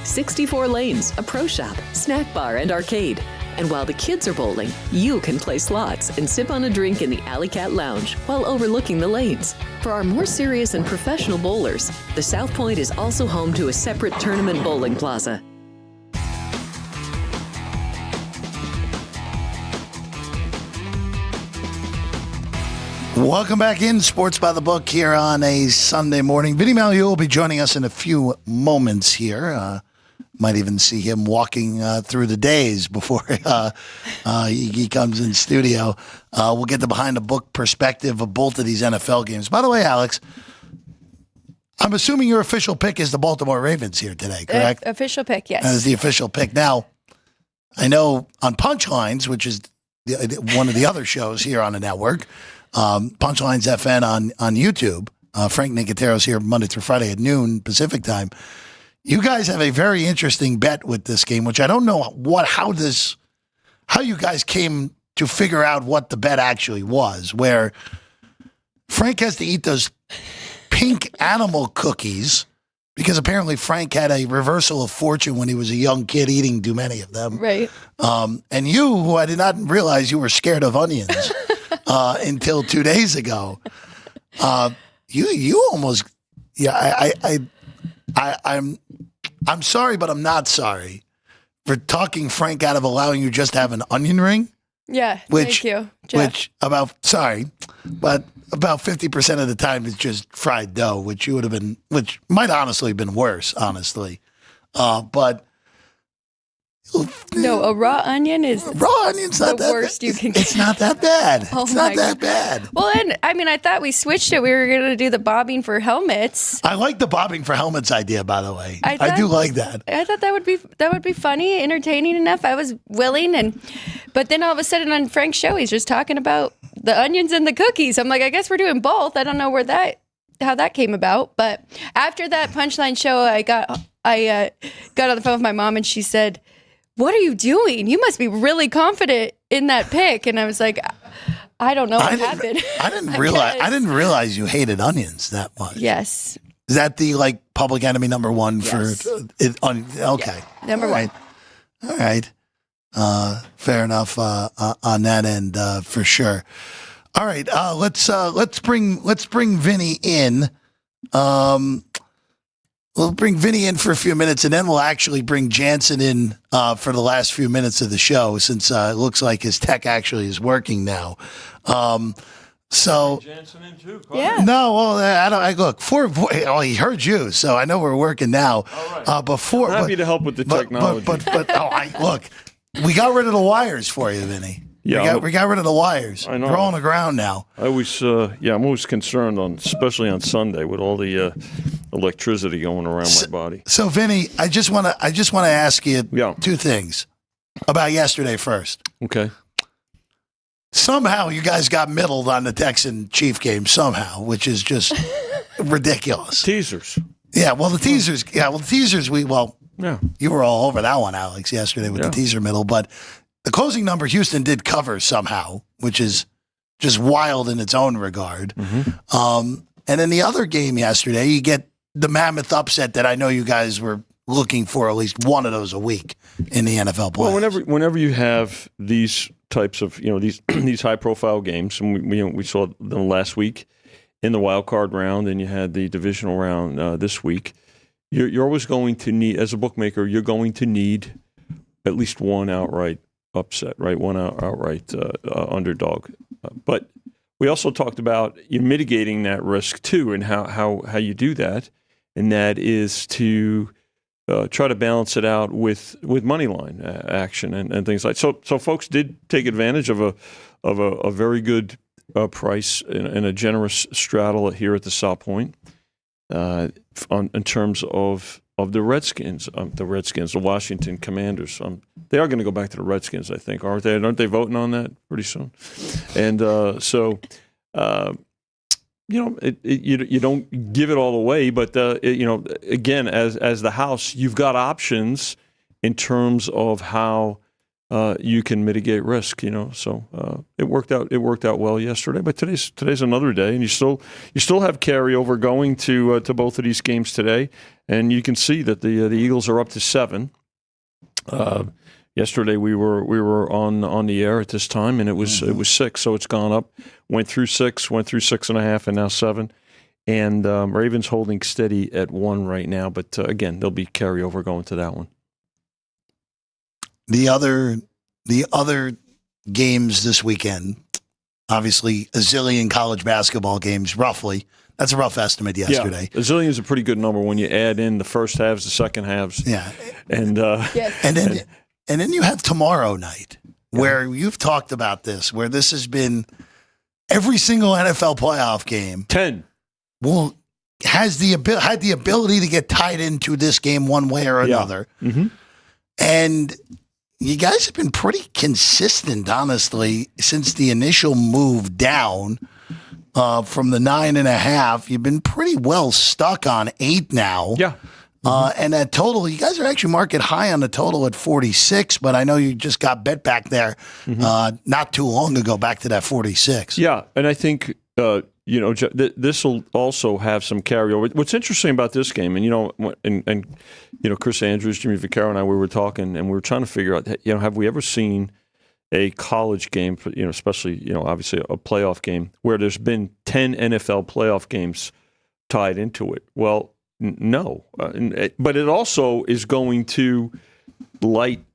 64 lanes, a pro shop, snack bar, and arcade. And while the kids are bowling, you can play slots and sip on a drink in the Alley Cat Lounge while overlooking the lanes. For our more serious and professional bowlers, the South Point is also home to a separate tournament bowling plaza. Welcome back in Sports by the Book here on a Sunday morning. Vinny Magliulo will be joining us in a few moments here. Might even see him walking through the days before he comes in studio. We'll get the behind the book perspective of both of these NFL games. By the way, Alex, I'm assuming your official pick is the Baltimore Ravens here today, correct? Official pick, yes. That is the official pick. Now, I know on Punchlines, which is one of the other shows here on the network, Punchlines FN on YouTube. Frank Nicotero's here Monday through Friday at noon Pacific time. You guys have a very interesting bet with this game, which I don't know how you guys came to figure out what the bet actually was, where Frank has to eat those pink animal cookies because apparently Frank had a reversal of fortune when he was a young kid eating too many of them. Right. And you, who I did not realize you were scared of onions until 2 days ago, you almost, I'm sorry, but I'm not sorry for talking Frank out of allowing you just to have an onion ring. Yeah, thank you, Jeff. But about 50% of the time it's just fried dough, which might honestly have been worse, honestly. But no, a raw onion is the worst you can get. It's not that bad. It's not that bad. Well, and I thought we switched it. We were going to do the bobbing for helmets. I like the bobbing for helmets idea, by the way. I do like that. I thought that would be funny, entertaining enough. I was willing, but then all of a sudden on Frank's show, he's just talking about the onions and the cookies. I'm like, I guess we're doing both. I don't know how that came about, but after that Punchline show, I got on the phone with my mom and she said, "What are you doing? You must be really confident in that pick." And I was like, I don't know what happened. I didn't realize you hated onions that much. Yes. Is that the public enemy number one for it? Okay. Yeah. Number one. All right. Fair enough on that end for sure. All right. Let's bring Vinny in. We'll bring Vinny in for a few minutes, and then we'll actually bring Jansen in for the last few minutes of the show, since it looks like his tech actually is working now. So Jansen in too. Yeah. No, well, he heard you, so I know we're working now. All right. Before, I'm happy to help with the technology. Look, We got rid of the wires for you, Vinny. Yeah, we got rid of the wires. I know. They're all on the ground now. I always, I'm always concerned especially on Sunday, with all the electricity going around my body. So, Vinny, I just want to ask you two things about yesterday first. Okay. Somehow you guys got middled on the Texan-Chief game somehow, which is just ridiculous. Teasers. Yeah, well, the teasers. Yeah, well, the teasers. Yeah. You were all over that one, Alex, yesterday with the teaser middle, but the closing number Houston did cover somehow, which is just wild in its own regard. Mm-hmm. And in the other game yesterday, you get the mammoth upset that I know you guys were looking for at least one of those a week in the NFL playoffs. Well, whenever you have these types of these high profile games, and we saw them last week in the wild card round, and you had the divisional round this week. You're always going to need, as a bookmaker, you're going to need at least one outright upset, right? One outright underdog. But we also talked about you mitigating that risk too, and how you do that, and that is to try to balance it out with money line action and things like. So folks did take advantage of a very good price and a generous straddle here at the South Point. In terms of the Redskins, the Washington Commanders. They are going to go back to the Redskins, I think, aren't they? Aren't they voting on that pretty soon? And you don't give it all away, but again, as the house, you've got options in terms of how you can mitigate risk. So it worked out well yesterday, but today's another day, and you still have carryover going to both of these games today, and you can see that the Eagles are up to 7. Yesterday we were on the air at this time, and it was 6, so it's gone up. Went through 6, went through 6.5, and now 7. And Ravens holding steady at 1 right now, but again, there'll be carryover going to that one. The other games this weekend, obviously a zillion college basketball games, roughly. That's a rough estimate yesterday. Yeah, a zillion is a pretty good number when you add in the first halves, the second halves. Yeah. And and then you have tomorrow night, where you've talked about this, where this has been every single NFL playoff game. 10. Well, had the ability to get tied into this game one way or another. Yeah. Mm-hmm. And you guys have been pretty consistent, honestly, since the initial move down from the 9.5. You've been pretty well stuck on 8 now. Yeah. And that total, you guys are actually market high on the total at 46, but I know you just got bet back there not too long ago, back to that 46. Yeah, and I think this will also have some carryover. What's interesting about this game, and Chris Andrews, Jimmy Vaccaro, and I, we were talking, and we were trying to figure out, have we ever seen a college game, especially obviously a playoff game, where there's been 10 NFL playoff games tied into it? Well, no, but it also is going to light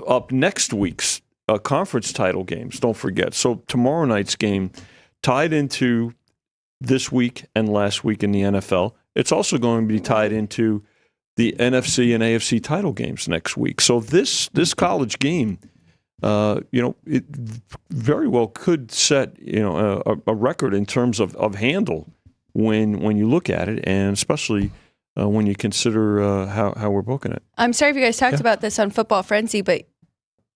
up next week's conference title games. Don't forget. So tomorrow night's game tied into this week and last week in the NFL. It's also going to be tied into the NFC and AFC title games next week. So this college game, it very well could set a record in terms of handle when you look at it, and especially when you consider how we're booking it. I'm sorry if you guys talked about this on Football Frenzy, but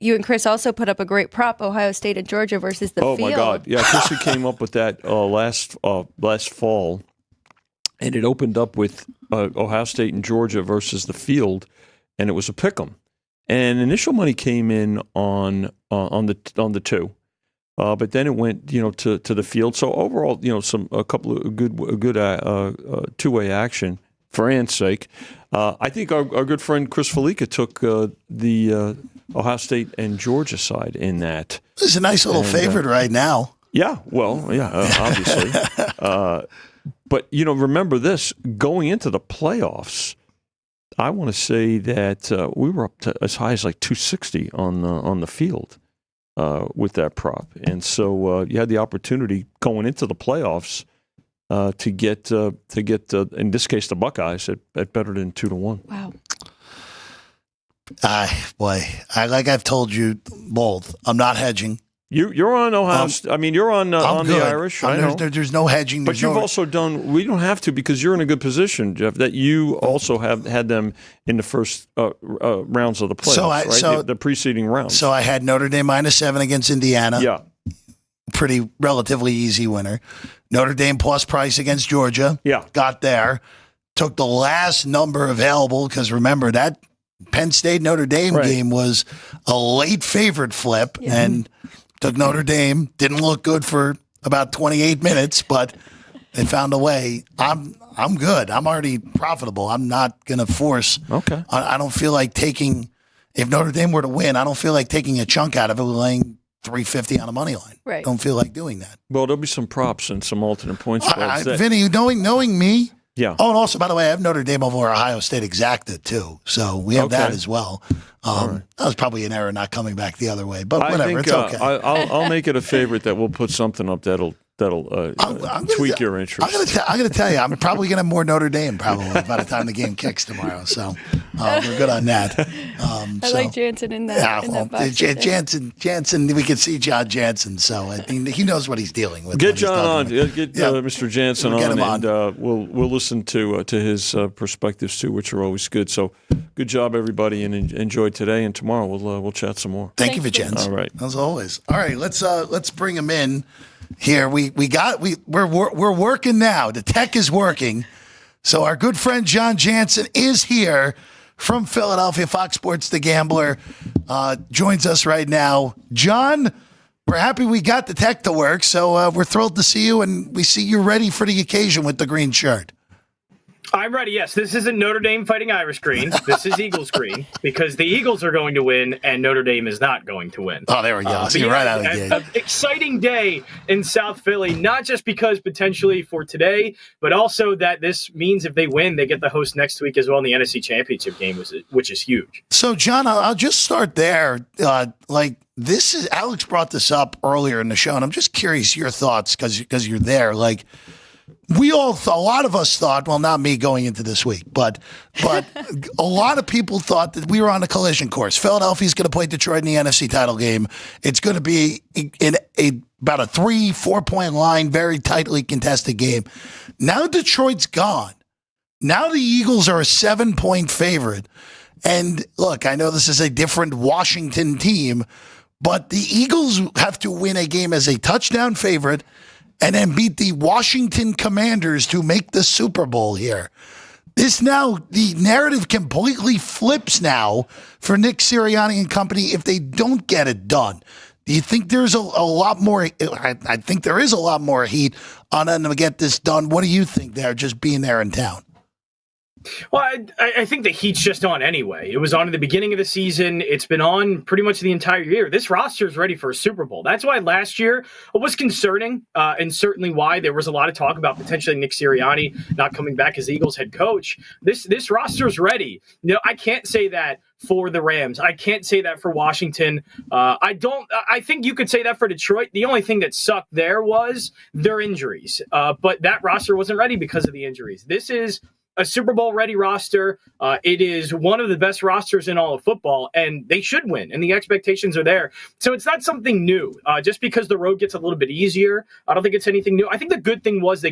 you and Chris also put up a great prop, Ohio State and Georgia versus the field. Oh, my God. Yeah, Chris came up with that last fall, and it opened up with Ohio State and Georgia versus the field, and it was a pick'em. And initial money came in on the 2. But then it went, to the field. So overall, a couple of good two-way action for Ann's sake. I think our good friend Chris Felica took the Ohio State and Georgia side in that. It's a nice little favorite right now. Yeah, well, yeah, obviously. But remember this: going into the playoffs, I want to say that we were up to as high as like 260 on the field. With that prop, and so you had the opportunity going into the playoffs to get in this case the Buckeyes at better than 2-1. Wow! Like I've told you both, I'm not hedging. You're on Ohio. You're on the Irish. I know. There's no hedging. But you've also done. We don't have to because you're in a good position, Jeff. That you also have had them in the first rounds of the playoffs, right? The preceding rounds. So I had Notre Dame -7 against Indiana. Yeah, pretty relatively easy winner. Notre Dame plus price against Georgia. Yeah, got there. Took the last number available because remember that Penn State Notre Dame game was a late favorite flip and. Took Notre Dame. Didn't look good for about 28 minutes, but they found a way. I'm good. I'm already profitable. I'm not going to force. Okay. I don't feel like taking. If Notre Dame were to win, I don't feel like taking a chunk out of it with laying $350 on a money line. Right. Don't feel like doing that. Well, there'll be some props and some alternate points. Vinny, knowing me. Yeah. Oh, and also, by the way, I have Notre Dame over Ohio State exacta, too. So we have that as well. That was probably an error not coming back the other way, but whatever. It's okay. I'll make it a favorite that we'll put something up that'll tweak your interest. I'm going to tell you, I'm probably going to have more Notre Dame probably by the time the game kicks tomorrow. So we're good on that. I like Jansen in that. Jansen, we can see John Jansen. So I think he knows what he's dealing with. Get John on. Get Mr. Jansen on, and we'll listen to his perspectives too, which are always good. So good job, everybody, and enjoy today and tomorrow. We'll chat some more. Thank you for Jens. All right, as always. All right, let's bring him in. Here we're working now. The tech is working, so our good friend John Jansen is here from Philadelphia. Fox Sports The Gambler joins us right now. John, we're happy we got the tech to work, so we're thrilled to see you, and we see you're ready for the occasion with the green shirt. I'm ready, yes. This isn't Notre Dame fighting Irish green. This is Eagles green because the Eagles are going to win and Notre Dame is not going to win. Oh, there we go. See, right out of the gate. An exciting day in South Philly, not just because potentially for today, but also that this means if they win, they get the host next week as well in the NFC Championship game, which is huge. So, John, I'll just start there. This is Alex brought this up earlier in the show, and I'm just curious your thoughts because you're there. Like, a lot of us thought, well, not me going into this week, but a lot of people thought that we were on a collision course. Philadelphia's going to play Detroit in the NFC title game. It's going to be in about a 3-4 point line, very tightly contested game. Now Detroit's gone. Now the Eagles are a 7-point favorite. And look, I know this is a different Washington team, but the Eagles have to win a game as a touchdown favorite and then beat the Washington Commanders to make the Super Bowl here. The narrative completely flips now for Nick Sirianni and company if they don't get it done. Do you think there's a lot more? I think there is a lot more heat on them to get this done. What do you think there, just being there in town? Well, I think the heat's just on anyway. It was on at the beginning of the season. It's been on pretty much the entire year. This roster is ready for a Super Bowl. That's why last year it was concerning, and certainly why there was a lot of talk about potentially Nick Sirianni not coming back as Eagles head coach. This roster is ready. I can't say that for the Rams. I can't say that for Washington. I think you could say that for Detroit. The only thing that sucked there was their injuries. But that roster wasn't ready because of the injuries. This is a Super Bowl ready roster. It is one of the best rosters in all of football, and they should win, and the expectations are there. So it's not something new. Just because the road gets a little bit easier, I don't think it's anything new. I think the good thing was they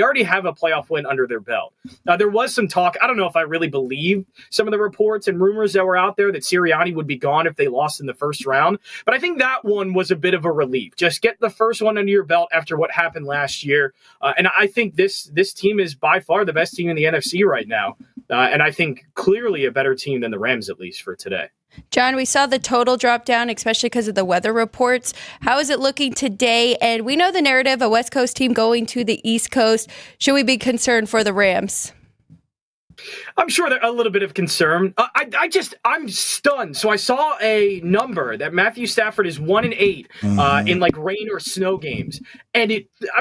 already have a playoff win under their belt. There was some talk. I don't know if I really believe some of the reports and rumors that were out there that Sirianni would be gone if they lost in the first round, but I think that one was a bit of a relief. Just get the first one under your belt after what happened last year, and I think this team is by far the best team in the NFC right now, and I think clearly a better team than the Rams, at least for today. John, we saw the total drop down, especially because of the weather reports. How is it looking today? And we know the narrative, a West Coast team going to the East Coast. Should we be concerned for the Rams? I'm sure there's a little bit of concern. I'm stunned. So I saw a number that Matthew Stafford is 1-8 in like rain or snow games. And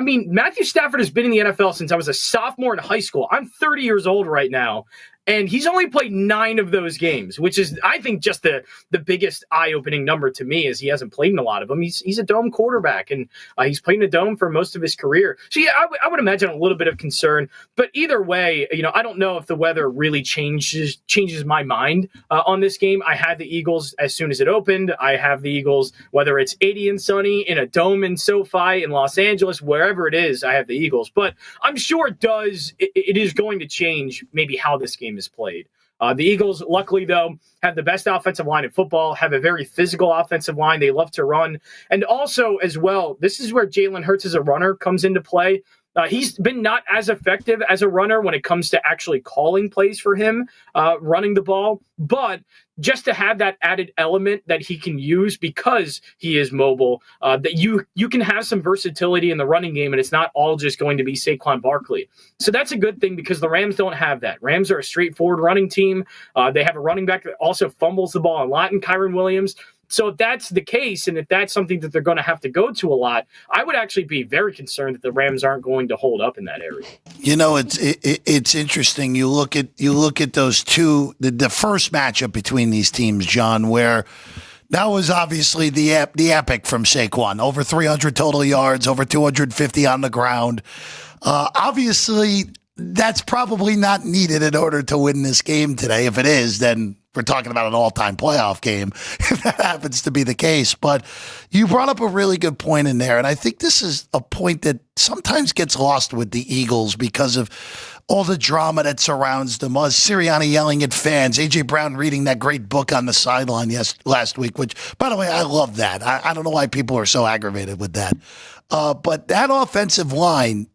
Matthew Stafford has been in the NFL since I was a sophomore in high school. I'm 30 years old right now. And he's only played 9 of those games, which is, I think, just the biggest eye-opening number to me, is he hasn't played in a lot of them. He's a dome quarterback, and he's played in a dome for most of his career. So, yeah, I would imagine a little bit of concern. But either way, I don't know if the weather really changes my mind on this game. I had the Eagles as soon as it opened. I have the Eagles, whether it's 80 and sunny, in a dome in SoFi, in Los Angeles, wherever it is, I have the Eagles. But I'm sure it is going to change maybe how this game is played. The Eagles, luckily, though, have the best offensive line in football, have a very physical offensive line. They love to run. And also, as well, this is where Jalen Hurts as a runner comes into play. He's been not as effective as a runner when it comes to actually calling plays for him, running the ball. But just to have that added element that he can use because he is mobile, that you can have some versatility in the running game, and it's not all just going to be Saquon Barkley. So that's a good thing because the Rams don't have that. Rams are a straightforward running team. They have a running back that also fumbles the ball a lot in Kyren Williams. So if that's the case, and if that's something that they're going to have to go to a lot, I would actually be very concerned that the Rams aren't going to hold up in that area. It's interesting. You look at those two, the first matchup between these teams, John, where that was obviously the epic from Saquon. Over 300 total yards, over 250 on the ground. Obviously, that's probably not needed in order to win this game today. If it is, then we're talking about an all-time playoff game, if that happens to be the case. But you brought up a really good point in there, and I think this is a point that sometimes gets lost with the Eagles because of all the drama that surrounds them. Sirianni yelling at fans, A.J. Brown reading that great book on the sideline last week, which, by the way, I love that. I don't know why people are so aggravated with that. But that offensive line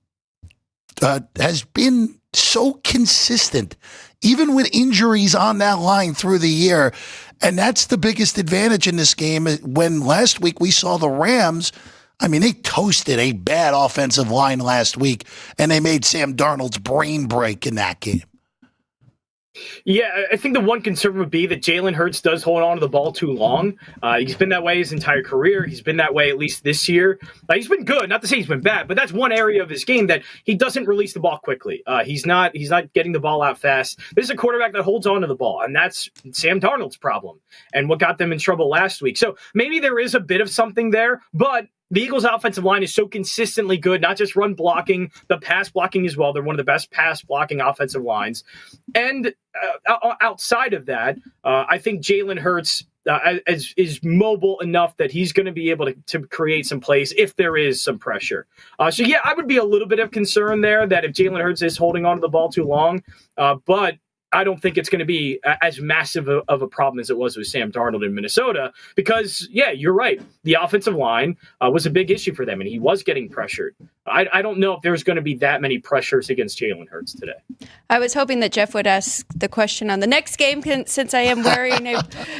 has been so consistent, even with injuries on that line through the year. And that's the biggest advantage in this game. When last week we saw the Rams, they toasted a bad offensive line last week, and they made Sam Darnold's brain break in that game. Yeah, I think the one concern would be that Jalen Hurts does hold on to the ball too long. He's been that way his entire career. He's been that way at least this year. He's been good, not to say he's been bad, but that's one area of his game that he doesn't release the ball quickly. He's not getting the ball out fast. This is a quarterback that holds on to the ball, and that's Sam Darnold's problem and what got them in trouble last week. So maybe there is a bit of something there, but the Eagles' offensive line is so consistently good, not just run blocking, the pass blocking as well. They're one of the best pass blocking offensive lines. And outside of that, I think Jalen Hurts is mobile enough that he's going to be able to create some plays if there is some pressure. So, yeah, I would be a little bit of concern there that if Jalen Hurts is holding on to the ball too long, but I don't think it's going to be as massive of a problem as it was with Sam Darnold in Minnesota because, yeah, you're right. The offensive line was a big issue for them, and he was getting pressured. I don't know if there's going to be that many pressures against Jalen Hurts today. I was hoping that Jeff would ask the question on the next game since I am wearing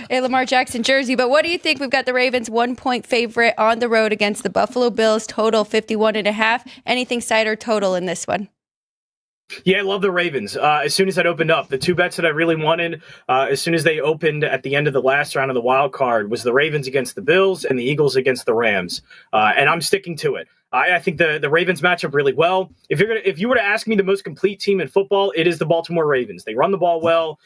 a Lamar Jackson jersey. But what do you think? We've got the Ravens 1-point favorite on the road against the Buffalo Bills, total 51.5. Anything side or total in this one? Yeah, I love the Ravens. As soon as that opened up, the two bets that I really wanted, as soon as they opened at the end of the last round of the wild card, was the Ravens against the Bills and the Eagles against the Rams. And I'm sticking to it. I think the Ravens match up really well. If you were to ask me the most complete team in football, it is the Baltimore Ravens. They run the ball well.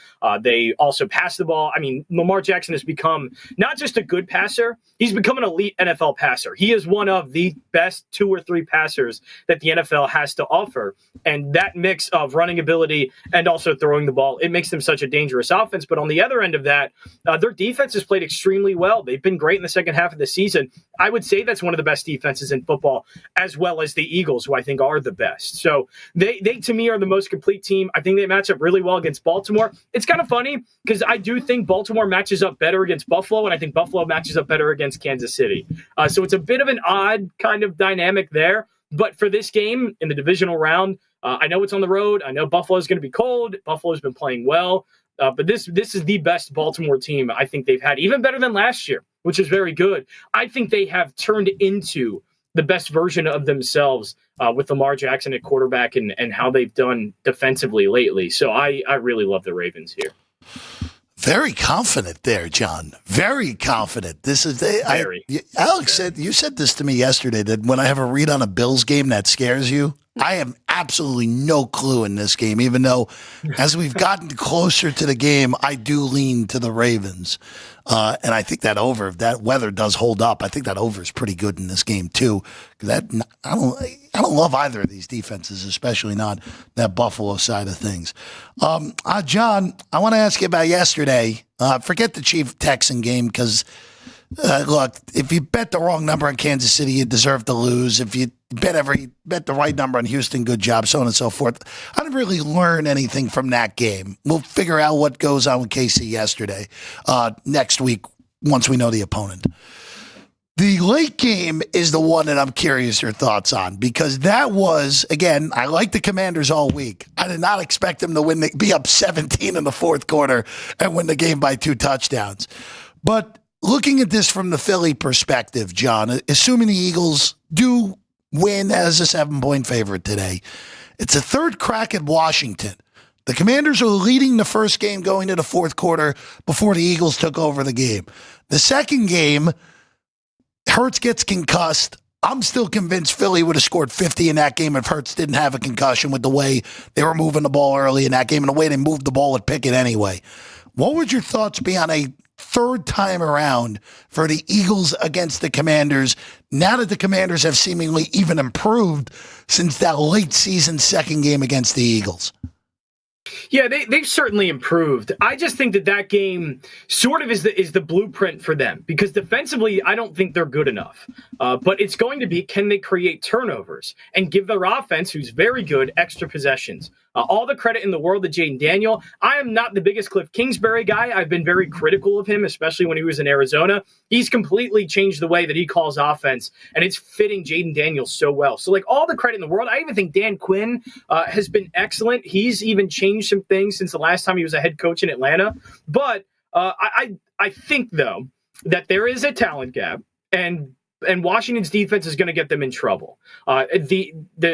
They also pass the ball. Lamar Jackson has become not just a good passer, he's become an elite NFL passer. He is one of the best 2 or 3 passers that the NFL has to offer. And that mix of running ability and also throwing the ball, it makes them such a dangerous offense. But on the other end of that, their defense has played extremely well. They've been great in the second half of the season. I would say that's one of the best defenses in football, as well as the Eagles, who I think are the best. So they to me, are the most complete team. I think they match up really well against Baltimore. It's kind of funny because I do think Baltimore matches up better against Buffalo, and I think Buffalo matches up better against Kansas City. So it's a bit of an odd kind of dynamic there. But for this game in the divisional round, I know it's on the road. I know Buffalo's going to be cold. Buffalo's been playing well. But this is the best Baltimore team I think they've had, even better than last year, which is very good. I think they have turned into the best version of themselves with Lamar Jackson at quarterback and how they've done defensively lately. So I really love the Ravens here. Very confident there, John. Very confident. This is Alex said, you said this to me yesterday, that when I have a read on a Bills game that scares you. I have absolutely no clue in this game, even though as we've gotten closer to the game, I do lean to the Ravens. And I think that over, if that weather does hold up, I think that over is pretty good in this game too. I don't love either of these defenses, especially not that Buffalo side of things. John, I want to ask you about yesterday. Forget the Chief-Texan game because, look, if you bet the wrong number on Kansas City, you deserve to lose. If you bet the right number on Houston, good job, so on and so forth. I didn't really learn anything from that game. We'll figure out what goes on with KC yesterday next week once we know the opponent. The late game is the one that I'm curious your thoughts on because that was, again, I like the Commanders all week. I did not expect them to be up 17 in the fourth quarter and win the game by 2 touchdowns. But looking at this from the Philly perspective, John, assuming the Eagles do win as a 7-point favorite today, it's a third crack at Washington. The Commanders are leading the first game going to the fourth quarter before the Eagles took over the game. The second game, Hurts gets concussed. I'm still convinced Philly would have scored 50 in that game if Hurts didn't have a concussion with the way they were moving the ball early in that game and the way they moved the ball with Pickett anyway. What would your thoughts be on a third time around for the Eagles against the Commanders now that the Commanders have seemingly even improved since that late season second game against the Eagles? Yeah, they've certainly improved. I just think that game sort of is the blueprint for them because defensively, I don't think they're good enough. But it's going to be, can they create turnovers and give their offense, who's very good, extra possessions? All the credit in the world to Jaden Daniel. I am not the biggest Cliff Kingsbury guy. I've been very critical of him, especially when he was in Arizona. He's completely changed the way that he calls offense, and it's fitting Jaden Daniel so well. So, all the credit in the world. I even think Dan Quinn has been excellent. He's even changed some things since the last time he was a head coach in Atlanta. But I think, though, that there is a talent gap, and Washington's defense is going to get them in trouble. The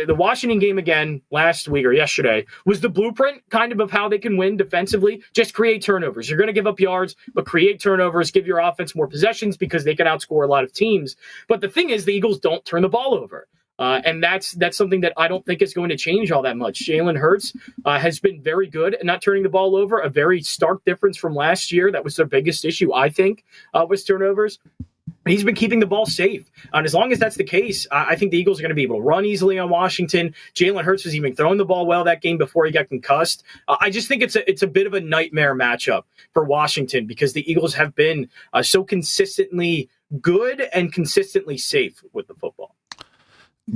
Washington game again last week or yesterday was the blueprint kind of how they can win defensively. Just create turnovers. You're going to give up yards, but create turnovers, give your offense more possessions because they can outscore a lot of teams. But the thing is, the Eagles don't turn the ball over. And that's something that I don't think is going to change all that much. Jalen Hurts has been very good at not turning the ball over, a very stark difference from last year. That was their biggest issue, I think, was turnovers. He's been keeping the ball safe. And as long as that's the case, I think the Eagles are going to be able to run easily on Washington. Jalen Hurts was even throwing the ball well that game before he got concussed. I just think it's a bit of a nightmare matchup for Washington because the Eagles have been so consistently good and consistently safe with the football.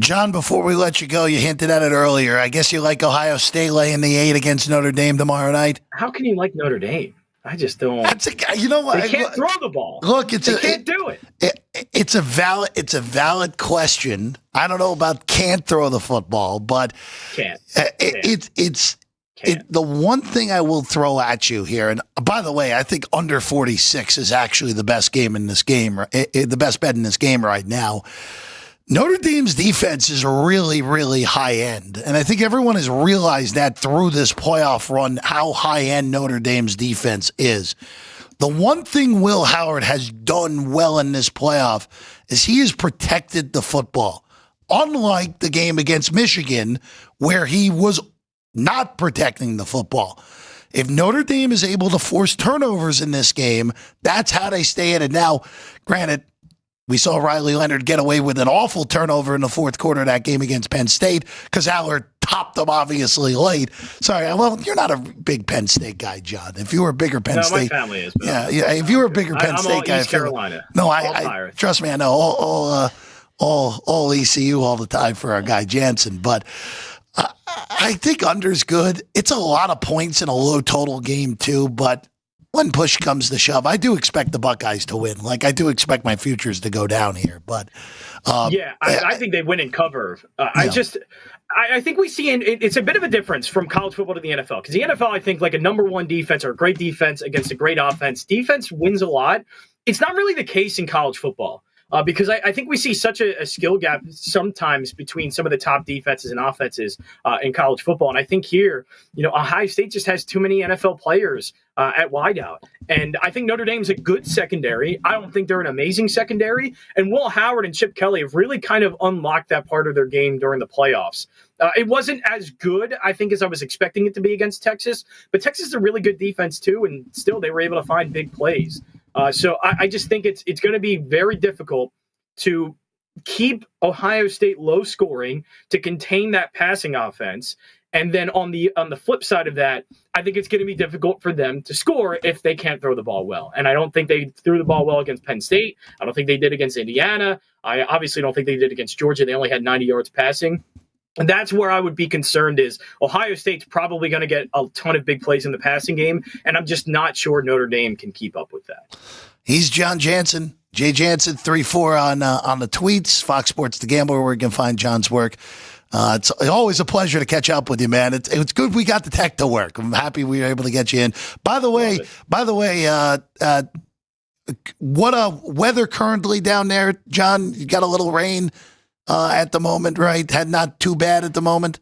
John, before we let you go, you hinted at it earlier. I guess you like Ohio State laying the 8 against Notre Dame tomorrow night? How can you like Notre Dame? I just don't. You know what? They can't throw the ball. Look, they can't do it. It's a valid question. I don't know about can't throw the football, but can't. The one thing I will throw at you here, and by the way, I think under 46 is actually the best game in this game, the best bet in this game right now. Notre Dame's defense is really, really high end. And I think everyone has realized that through this playoff run, how high end Notre Dame's defense is. The one thing Will Howard has done well in this playoff is he has protected the football. Unlike the game against Michigan, where he was not protecting the football. If Notre Dame is able to force turnovers in this game, that's how they stay in it. Now, granted, we saw Riley Leonard get away with an awful turnover in the fourth quarter of that game against Penn State because Allard topped them obviously late. Sorry, well, you're not a big Penn State guy, John. If you were a bigger Penn State, my family is. Yeah. If you were a bigger Penn State guy, East Carolina. No, I trust me, I know all ECU all the time for our guy Jansen, but I think under's good. It's a lot of points in a low total game too, but when push comes to shove, I do expect the Buckeyes to win. I do expect my futures to go down here, but I think they win and cover. I think we see it's a bit of a difference from college football to the NFL because the NFL, I think, like a number one defense or a great defense against a great offense, defense wins a lot. It's not really the case in college football. because I think we see such a skill gap sometimes between some of the top defenses and offenses in college football. And I think here, Ohio State just has too many NFL players at wideout. And I think Notre Dame's a good secondary. I don't think they're an amazing secondary. And Will Howard and Chip Kelly have really kind of unlocked that part of their game during the playoffs. It wasn't as good, I think, as I was expecting it to be against Texas. But Texas is a really good defense, too, and still they were able to find big plays. So I just think it's going to be very difficult to keep Ohio State low scoring, to contain that passing offense. And then on the flip side of that, I think it's going to be difficult for them to score if they can't throw the ball well. And I don't think they threw the ball well against Penn State. I don't think they did against Indiana. I obviously don't think they did against Georgia. They only had 90 yards passing. And that's where I would be concerned is Ohio State's probably going to get a ton of big plays in the passing game, and I'm just not sure Notre Dame can keep up with that. He's John Jansen, Jay Jansen 34 on the tweets, Fox Sports The Gambler, where you can find John's work. It's always a pleasure to catch up with you, man. It's good we got the tech to work. I'm happy we were able to get you in. By the way, what weather currently down there, John? You got a little rain at the moment, right? Had not too bad at the moment.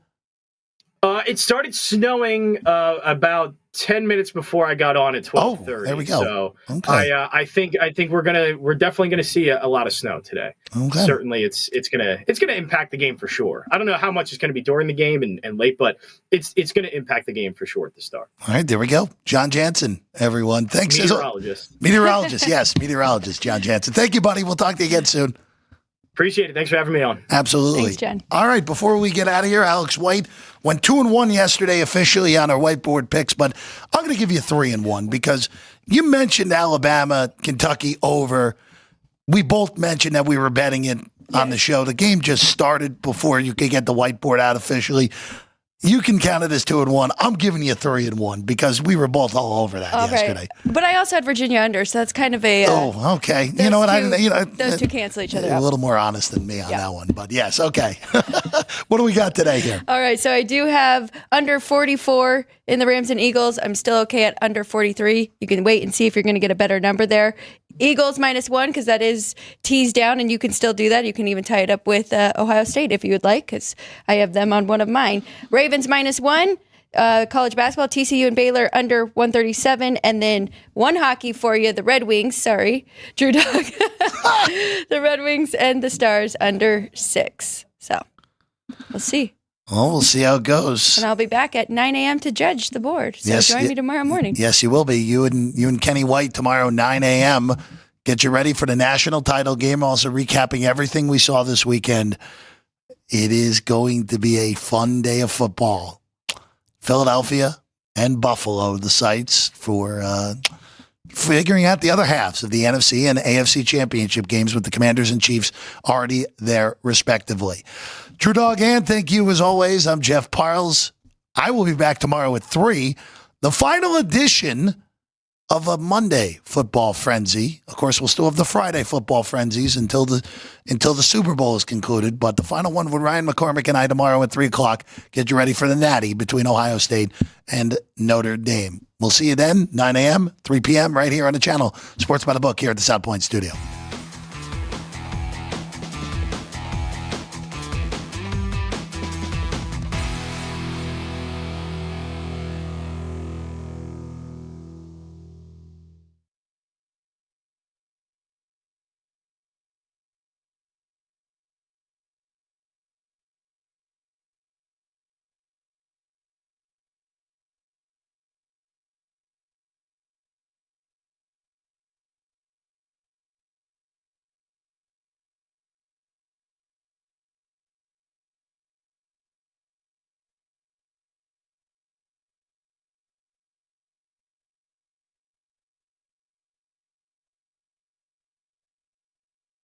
It started snowing about 10 minutes before I got on at 12:30. Oh, there we go. So okay. I think we're definitely gonna see a lot of snow today. Okay. Certainly, it's gonna impact the game for sure. I don't know how much it's gonna be during the game and late, but it's gonna impact the game for sure at the start. All right, there we go. John Jansen, everyone. Thanks. Meteorologist, yes, meteorologist John Jansen. Thank you, buddy. We'll talk to you again soon. Appreciate it. Thanks for having me on. Absolutely. Thanks, Jen. All right, before we get out of here, Alex White went 2-1 yesterday officially on our whiteboard picks, but I'm going to give you 3-1 because you mentioned Alabama, Kentucky over. We both mentioned that we were betting it on the show. The game just started before you could get the whiteboard out officially. You can count it as 2-1. I'm giving you 3-1 because we were both all over that yesterday. But I also had Virginia under, so that's kind of a. Okay. You know what? Those two cancel each other a out. little more honest than me on that one, but yes, okay. What do we got today here? All right, so I do have under 44 in the Rams and Eagles. I'm still okay at under 43. You can wait and see if you're going to get a better number there. Eagles -1 because that is teased down, and you can still do that. You can even tie it up with Ohio State if you would like, because I have them on one of mine. Ravens -1. College basketball, TCU and Baylor under 137, and then one hockey for you, the Red Wings. Sorry, Drew Dog. The Red Wings and the Stars under 6. So we'll see. Well, we'll see how it goes. And I'll be back at 9 a.m. to judge the board. So join me tomorrow morning. Yes, you will be. You and Kenny White tomorrow, 9 a.m. Get you ready for the national title game. Also recapping everything we saw this weekend. It is going to be a fun day of football. Philadelphia and Buffalo, the sites for figuring out the other halves of the NFC and AFC championship games with the Commanders and Chiefs already there, respectively. True Dog and thank you as always. I'm Jeff Parles. I will be back tomorrow at 3. The final edition of a Monday football frenzy. Of course, we'll still have the Friday football frenzies until the Super Bowl is concluded. But the final one with Ryan McCormick and I tomorrow at 3 o'clock. Get you ready for the Natty between Ohio State and Notre Dame. We'll see you then, 9 a.m., 3 p.m. right here on the channel. Sports by the Book here at the South Point Studio.